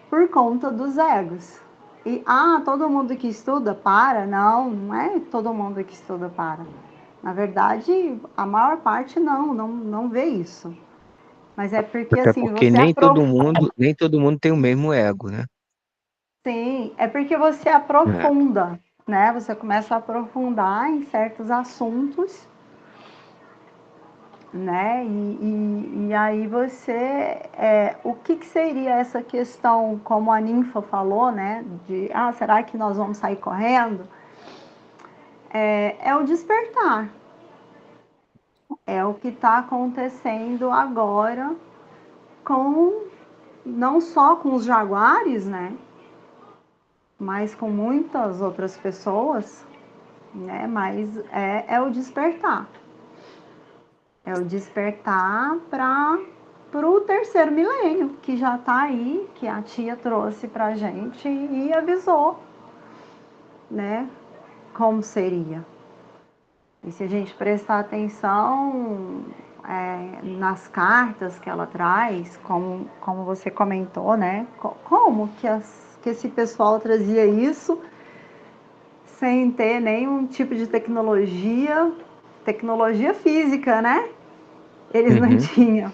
por conta dos egos. E, todo mundo que estuda para? Não, não é todo mundo que estuda para. Na verdade, a maior parte não vê isso. Mas é porque, Até assim, porque você nem todo mundo tem o mesmo ego, né? Sim, é porque você É. aprofunda, né? Você começa a aprofundar em certos assuntos, né? E aí você, o que seria essa questão, como a ninfa falou, né? De, será que nós vamos sair correndo? É o despertar. É o que está acontecendo agora não só com os jaguares, né? Mas com muitas outras pessoas, né? Mas é o despertar. É o despertar para o terceiro milênio, que já está aí, que a tia trouxe para a gente e avisou, né? Como seria. E se a gente prestar atenção nas cartas que ela traz, como você comentou, né? Como que esse pessoal trazia isso sem ter nenhum tipo de tecnologia física, né? Eles não Uhum. tinham.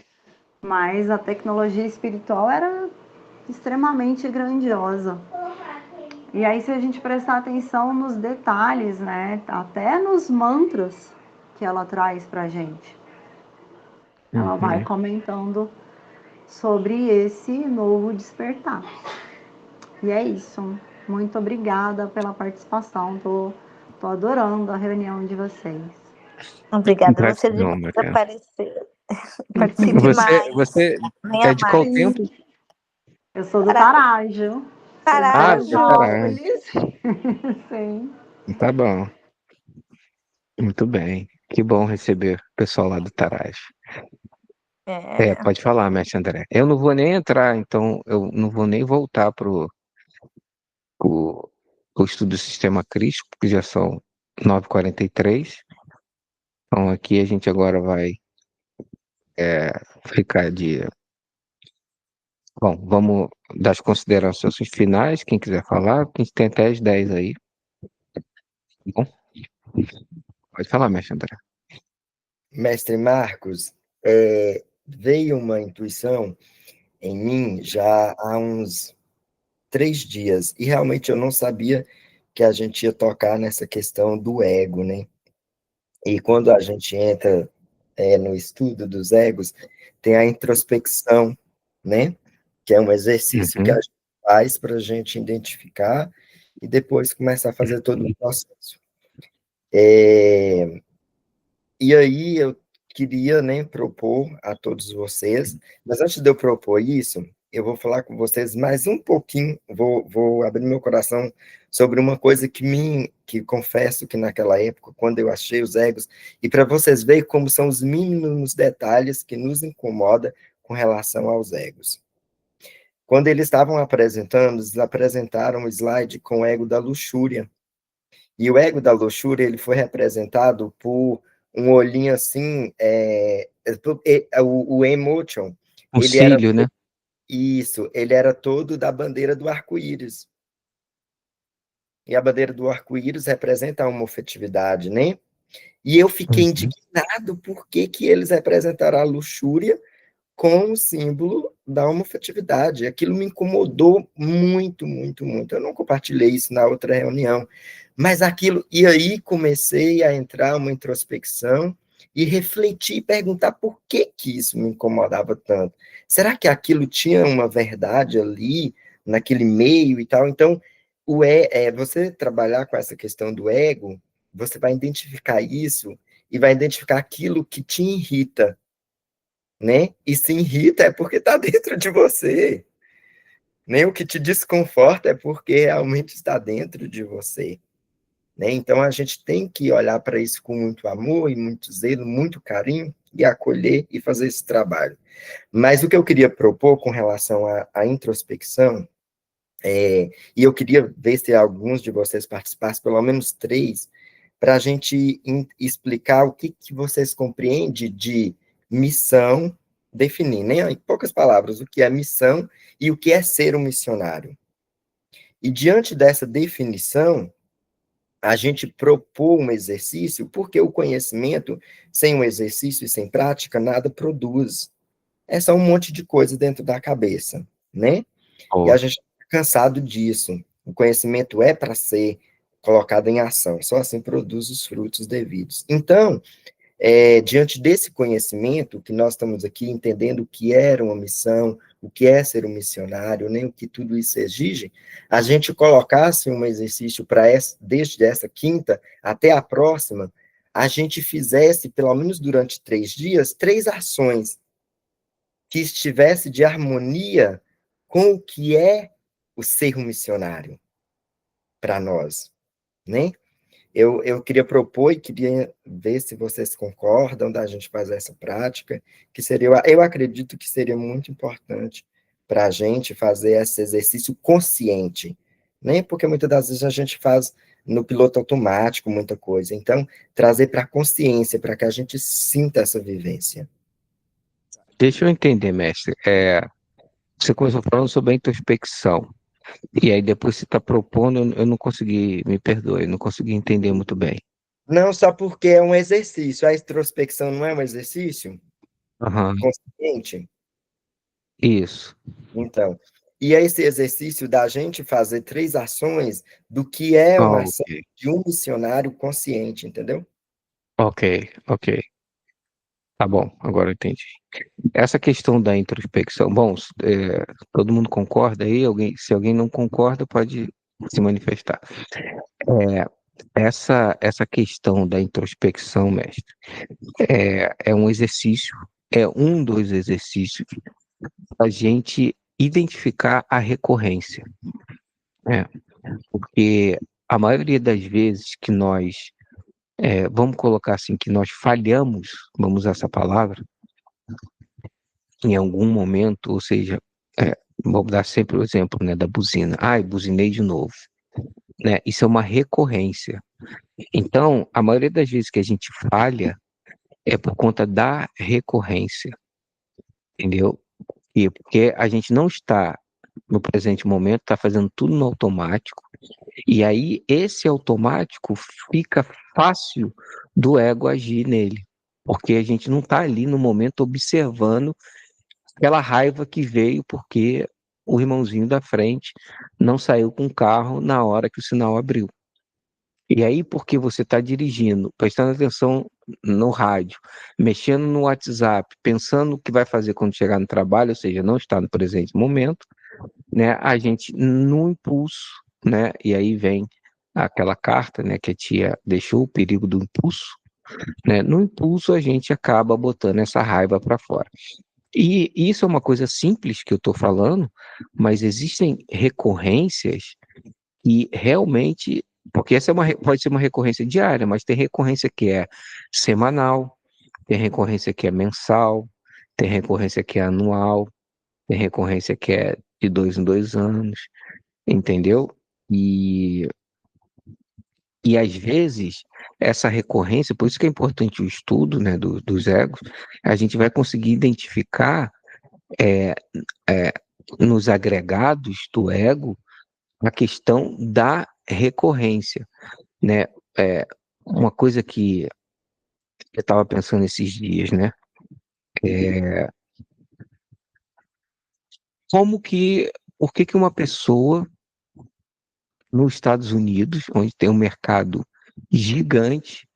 Mas a tecnologia espiritual era extremamente grandiosa. E aí, se a gente prestar atenção nos detalhes, né? Até nos mantras que ela traz pra gente. Ela vai Uhum. comentando sobre esse novo despertar. E é isso. Muito obrigada pela participação. Tô adorando a reunião de vocês. Obrigada a você Gratidão, demais por Maria. aparecer. Participe mais. Você Venha é de qual mais. tempo? Eu sou do Para- Tarágio. Sou de Ah, do Parágio. Ceará. Teresópolis. Sim. Tá bom. Muito bem. Que bom receber o pessoal lá do Taraj. É, Pode falar, mestre André. Eu não vou nem entrar, então eu não vou nem voltar pro estudo do sistema crítico, porque já são 9h43. Então aqui a gente agora vai ficar de. Bom, vamos dar as considerações finais, quem quiser falar, porque a gente tem até as 10 aí. Bom, pode falar, mestre André. Mestre Marcos, veio uma intuição em mim já há uns 3 dias, e realmente eu não sabia que a gente ia tocar nessa questão do ego, né? E quando a gente entra no estudo dos egos, tem a introspecção, né? Que é um exercício que a Uhum, gente faz para a gente identificar e depois começar a fazer todo o processo. E aí eu queria, né, propor a todos vocês, mas antes de eu propor isso, eu vou falar com vocês mais um pouquinho, vou abrir meu coração sobre uma coisa que confesso que naquela época, quando eu achei os egos, e para vocês verem como são os mínimos detalhes que nos incomoda com relação aos egos. Quando eles estavam apresentando, eles apresentaram um slide com o ego da luxúria. E o ego da luxúria, ele foi representado por um olhinho assim, o emotion, O ele era cílio, né? isso, ele era todo da bandeira do arco-íris. E a bandeira do arco-íris representa a homofetividade, né? E eu fiquei Uhum. indignado por que eles representaram a luxúria com o símbolo da homofetividade. Aquilo me incomodou muito, muito, muito. Eu não compartilhei isso na outra reunião, mas aquilo... E aí comecei a entrar uma introspecção e refletir e perguntar por que isso me incomodava tanto. Será que aquilo tinha uma verdade ali, naquele meio e tal? Então, você trabalhar com essa questão do ego, você vai identificar isso e vai identificar aquilo que te irrita, né? E se irrita é porque está dentro de você. Nem o que te desconforta é porque realmente está dentro de você. Né? Então, a gente tem que olhar para isso com muito amor e muito zelo, muito carinho, e acolher e fazer esse trabalho. Mas o que eu queria propor com relação à introspecção, e eu queria ver se alguns de vocês participassem, pelo menos 3, para a gente explicar o que vocês compreendem de missão, definir, né, em poucas palavras, o que é missão e o que é ser um missionário. E diante dessa definição, a gente propor um exercício, porque o conhecimento, sem um exercício e sem prática, nada produz. É só um monte de coisa dentro da cabeça, né? E a Boa. gente está cansado disso. O conhecimento é para ser colocado em ação, só assim produz os frutos devidos. Então, diante desse conhecimento, que nós estamos aqui entendendo o que era uma missão, o que é ser um missionário, nem o que tudo isso exige, a gente colocasse um exercício para desde essa quinta até a próxima, a gente fizesse, pelo menos durante 3 dias, 3 ações que estivesse de harmonia com o que é o ser um missionário para nós, né? Eu queria propor e queria ver se vocês concordam da gente fazer essa prática, que seria, eu acredito que seria muito importante para a gente fazer esse exercício consciente, né? Porque muitas das vezes a gente faz no piloto automático muita coisa. Então, trazer para a consciência, para que a gente sinta essa vivência. Deixa eu entender, mestre. Você começou falando sobre a introspecção. E aí depois você está propondo, eu não consegui, me perdoe, eu não consegui entender muito bem. Não só porque é um exercício, a introspecção não é um exercício Aham, consciente. isso. Então, e é esse exercício da gente fazer 3 ações do que é Ah, uma ação ok, de um missionário consciente, entendeu? ok, ok. Tá bom, agora eu entendi. Essa questão da introspecção, bom, todo mundo concorda aí? Se alguém não concorda, pode se manifestar. É, essa questão da introspecção, mestre, é um exercício, é um dos exercícios para a gente identificar a recorrência, né? Porque a maioria das vezes que nós, vamos colocar assim, que nós falhamos, vamos usar essa palavra, em algum momento, ou seja, vamos dar sempre o exemplo, né, da buzina. Ai, buzinei de novo, né? Isso é uma recorrência. Então, a maioria das vezes que a gente falha é por conta da recorrência, entendeu? E porque a gente não está no presente momento, está fazendo tudo no automático, e aí esse automático fica fácil do ego agir nele, porque a gente não está ali no momento observando aquela raiva que veio porque o irmãozinho da frente não saiu com o carro na hora que o sinal abriu. E aí, porque você está dirigindo, prestando atenção no rádio, mexendo no WhatsApp, pensando o que vai fazer quando chegar no trabalho, ou seja, não está no presente momento, né? A gente no impulso, né? E aí vem aquela carta, né? Que a tia deixou, o perigo do impulso, né? No impulso a gente acaba botando essa raiva para fora. E isso é uma coisa simples que eu estou falando, mas existem recorrências que realmente, porque essa pode ser uma recorrência diária, mas tem recorrência que é semanal, tem recorrência que é mensal, tem recorrência que é anual, tem recorrência que é de 2 em 2 anos, entendeu? E, e às vezes essa recorrência, por isso que é importante o estudo, né, dos egos, a gente vai conseguir identificar é, é, nos agregados do ego a questão da recorrência, né? É, uma coisa que eu estava pensando esses dias, né? Como que, por que que uma pessoa nos Estados Unidos, onde tem um mercado gigante,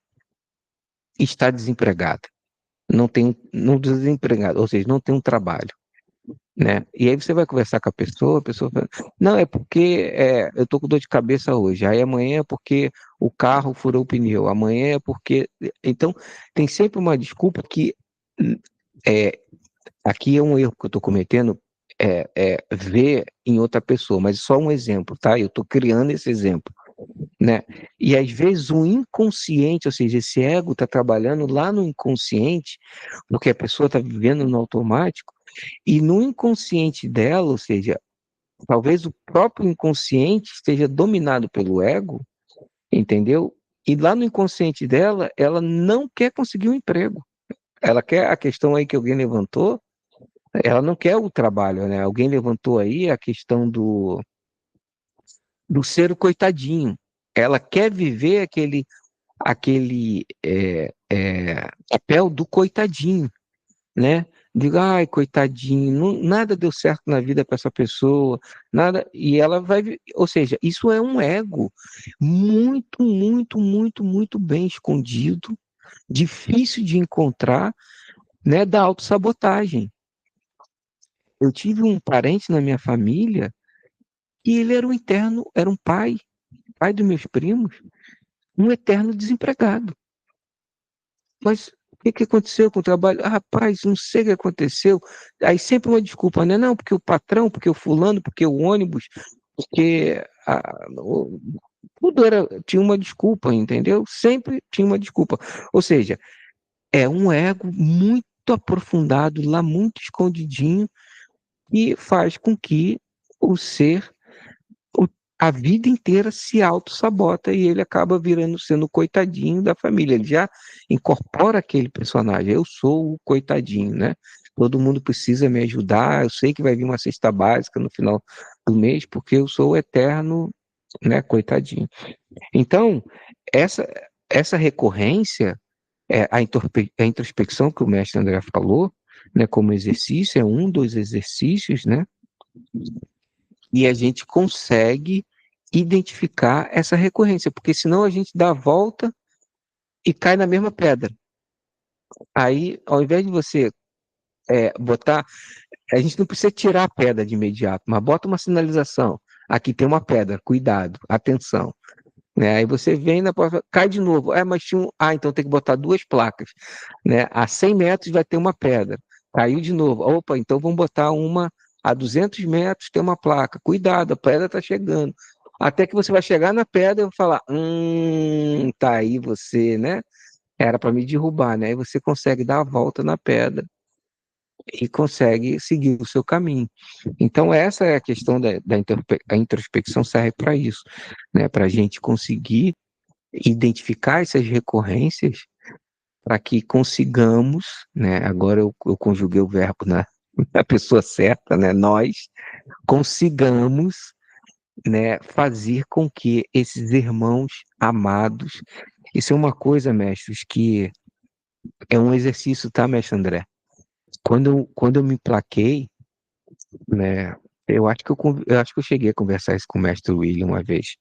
está desempregada? Não desempregada, ou seja, não tem um trabalho, né? E aí você vai conversar com a pessoa fala, não, é porque eu tô com dor de cabeça hoje, aí amanhã é porque o carro furou o pneu, amanhã é porque... Então, tem sempre uma desculpa que é, aqui é um erro que eu estou cometendo, é ver em outra pessoa, mas só um exemplo, tá? Eu estou criando esse exemplo, né? E às vezes o inconsciente, ou seja, esse ego está trabalhando lá no inconsciente, porque a pessoa está vivendo no automático, e no inconsciente dela, ou seja, talvez o próprio inconsciente esteja dominado pelo ego, entendeu? E lá no inconsciente dela, ela não quer conseguir um emprego. Ela quer a questão aí que alguém levantou, ela não quer o trabalho, né? Alguém levantou aí a questão do ser o coitadinho. Ela quer viver aquele papel do coitadinho, né? Diga, ai, coitadinho, nada deu certo na vida para essa pessoa, nada, e ela vai, ou seja, isso é um ego muito, muito, muito, muito bem escondido, difícil de encontrar, né, da autossabotagem. Eu tive um parente na minha família e ele era um eterno, era um pai dos meus primos, um eterno desempregado. Mas o que que aconteceu com o trabalho? Ah, rapaz, não sei o que aconteceu. Aí sempre uma desculpa, né? Não, porque o patrão, porque o fulano, porque o ônibus, porque tudo tinha uma desculpa, entendeu? Sempre tinha uma desculpa. Ou seja, é um ego muito aprofundado, lá muito escondidinho, e faz com que o ser o- a vida inteira se auto-sabota e ele acaba virando sendo o coitadinho da família. Ele já incorpora aquele personagem. Eu sou o coitadinho, né? Todo mundo precisa me ajudar. Eu sei que vai vir uma cesta básica no final do mês, porque eu sou o eterno, né, coitadinho. Então, essa, essa recorrência, a introspecção que o mestre André falou, né, como exercício, é um dos exercícios, né? E a gente consegue identificar essa recorrência, porque senão a gente dá a volta e cai na mesma pedra. Aí, ao invés de você botar, a gente não precisa tirar a pedra de imediato, mas bota uma sinalização. Aqui tem uma pedra, cuidado, atenção. Né? Aí você vem na porta, cai de novo. Mas tinha então tem que botar duas placas. Né? A 100 metros vai ter uma pedra. Caiu de novo. Opa, então vamos botar uma a 200 metros, tem uma placa. Cuidado, a pedra está chegando. Até que você vai chegar na pedra e vai falar: tá aí você, né? Era para me derrubar, né? Aí você consegue dar a volta na pedra e consegue seguir o seu caminho. Então, essa é a questão a introspecção serve para isso, né? Para a gente conseguir identificar essas recorrências para que consigamos, né? Agora eu conjuguei o verbo na pessoa certa, né? Nós consigamos, né? Fazer com que esses irmãos amados, isso é uma coisa, mestres, que é um exercício, tá, mestre André? Quando eu me plaquei, né? Eu acho que eu cheguei a conversar isso com o mestre William uma vez.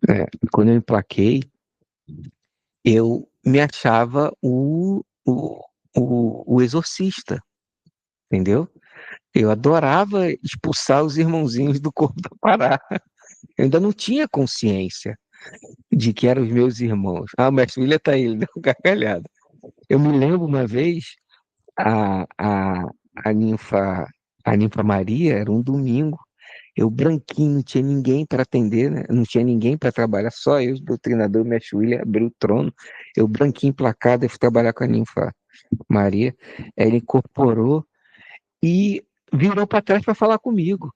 Né? Quando eu me plaquei, eu me achava o exorcista, entendeu? Eu adorava expulsar os irmãozinhos do corpo da pará. Eu ainda não tinha consciência de que eram os meus irmãos. Ah, o mestre William tá aí, ele deu uma gargalhada. Eu me lembro uma vez, a, a, a ninfa, a ninfa Maria, era um domingo. Eu branquinho, não tinha ninguém para atender, né? Não tinha ninguém para trabalhar, só eu, o doutrinador, mestre William, abriu o trono. Eu branquinho, placado, eu fui trabalhar com a ninfa Maria. Ela incorporou e virou para trás para falar comigo.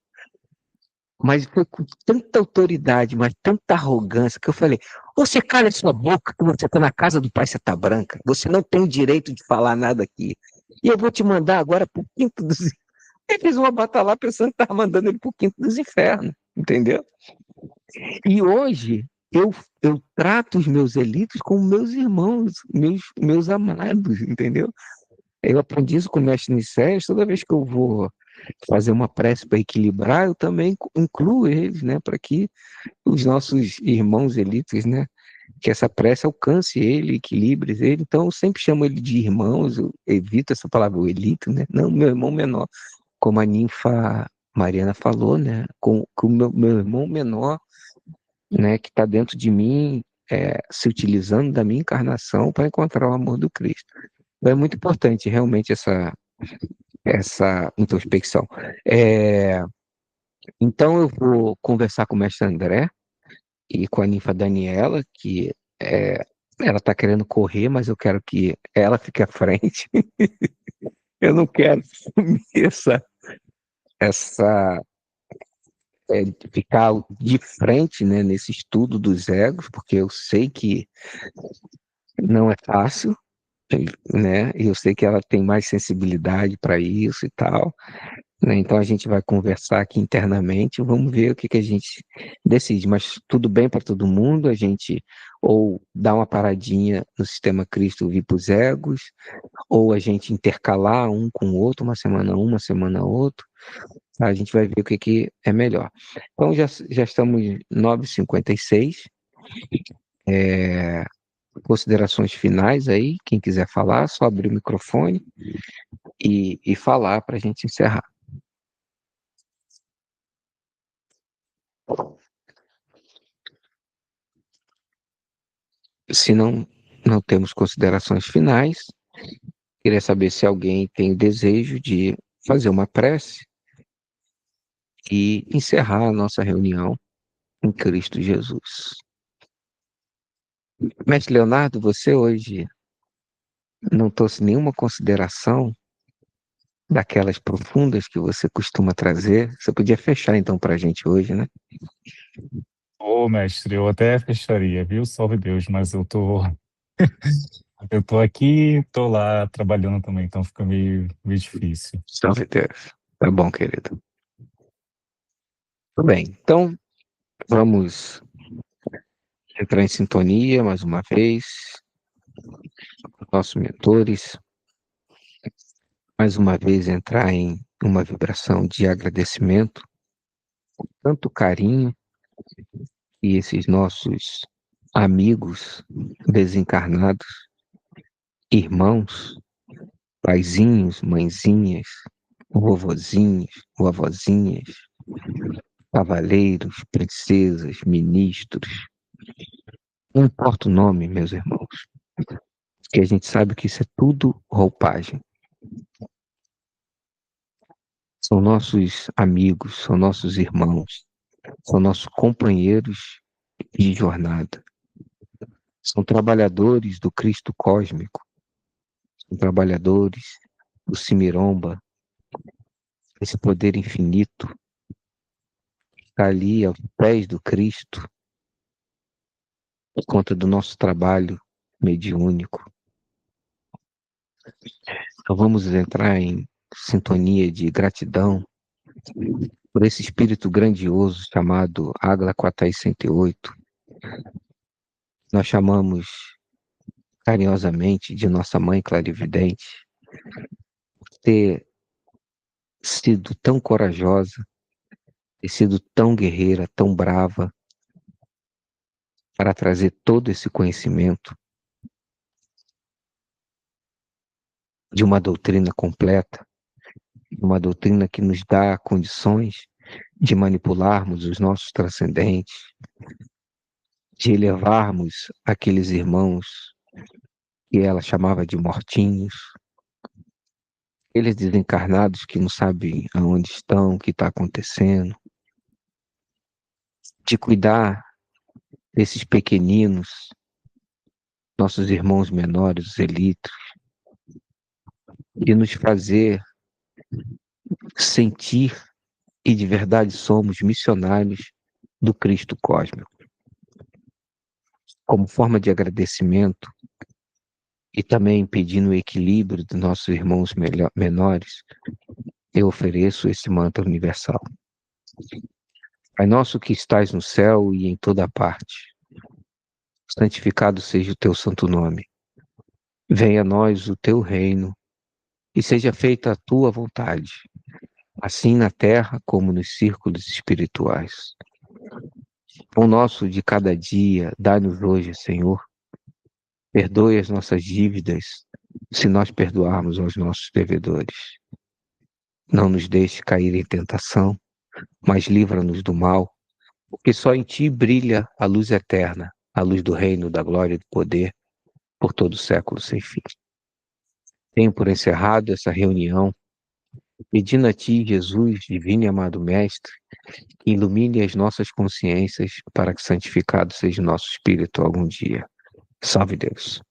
Mas foi com tanta autoridade, mas tanta arrogância, que eu falei: você cala sua boca, que você está na casa do pai, você está branca. Você não tem o direito de falar nada aqui. E eu vou te mandar agora para o quinto dos. Ele fez uma batalha pensando que estava mandando ele para o quinto dos infernos, entendeu? E hoje eu trato os meus elitos como meus irmãos, meus amados, entendeu? Eu aprendi isso com o mestre Nicés. Toda vez que eu vou fazer uma prece para equilibrar, eu também incluo eles, né? Para que os nossos irmãos elitos, né? Que essa prece alcance ele, equilibre ele. Então eu sempre chamo ele de irmãos, eu evito essa palavra, o elito, né? Não, meu irmão menor, como a ninfa Mariana falou, né? Com o meu irmão menor, né? Que está dentro de mim, se utilizando da minha encarnação para encontrar o amor do Cristo. Então, é muito importante realmente essa introspecção. É, então eu vou conversar com o mestre André e com a ninfa Daniela, que ela está querendo correr, mas eu quero que ela fique à frente. Eu não quero assumir essa ficar de frente, né, nesse estudo dos egos, porque eu sei que não é fácil, né? E eu sei que ela tem mais sensibilidade para isso e tal, né? Então a gente vai conversar aqui internamente, vamos ver o que que a gente decide. Mas tudo bem para todo mundo, a gente ou dá uma paradinha no sistema Cristo vir para os egos, ou a gente intercalar um com o outro, uma semana um, uma semana outro. Tá? A gente vai ver o que que é melhor. Então já estamos 9h56. Considerações finais aí, quem quiser falar, só abrir o microfone e falar para a gente encerrar. Se não temos considerações finais, queria saber se alguém tem o desejo de fazer uma prece e encerrar a nossa reunião em Cristo Jesus. Mestre Leonardo, você hoje não trouxe nenhuma consideração daquelas profundas que você costuma trazer? Você podia fechar então para a gente hoje, né? Ô, mestre, eu até fecharia, viu? Salve Deus, mas eu tô aqui, tô lá trabalhando também, então fica meio difícil. Salve Deus. Tá bom, querido. Tudo bem. Então, vamos entrar em sintonia mais uma vez, nossos mentores, mais uma vez entrar em uma vibração de agradecimento, tanto carinho que esses nossos amigos desencarnados, irmãos, paizinhos, mãezinhas, vovozinhos, vovozinhas, cavaleiros, princesas, ministros, não importa o nome, meus irmãos, que a gente sabe que isso é tudo roupagem. São nossos amigos, são nossos irmãos, são nossos companheiros de jornada. São trabalhadores do Cristo cósmico, são trabalhadores do Simiromba, esse poder infinito que está ali aos pés do Cristo, por conta do nosso trabalho mediúnico. Então vamos entrar em sintonia de gratidão por esse espírito grandioso chamado Água 468. Nós chamamos carinhosamente de nossa mãe clarividente, por ter sido tão corajosa, ter sido tão guerreira, tão brava, para trazer todo esse conhecimento de uma doutrina completa, de uma doutrina que nos dá condições de manipularmos os nossos transcendentes, de elevarmos aqueles irmãos que ela chamava de mortinhos, Eles desencarnados que não sabem aonde estão, o que está acontecendo, de cuidar desses pequeninos, nossos irmãos menores, os elitos, de nos fazer sentir que de verdade somos missionários do Cristo cósmico. Como forma de agradecimento e também pedindo o equilíbrio dos nossos irmãos menores, eu ofereço esse mantra universal. Pai nosso que estais no céu e em toda parte, santificado seja o teu santo nome. Venha a nós o teu reino e seja feita a tua vontade, assim na terra como nos círculos espirituais. O nosso de cada dia, dá-nos hoje, Senhor. Perdoe as nossas dívidas, se nós perdoarmos aos nossos devedores. Não nos deixe cair em tentação, mas livra-nos do mal, porque só em ti brilha a luz eterna, a luz do reino, da glória e do poder, por todo o século sem fim. Tenho por encerrado essa reunião, pedindo a ti, Jesus, divino e amado Mestre, que ilumine as nossas consciências para que santificado seja o nosso espírito algum dia. Salve Deus.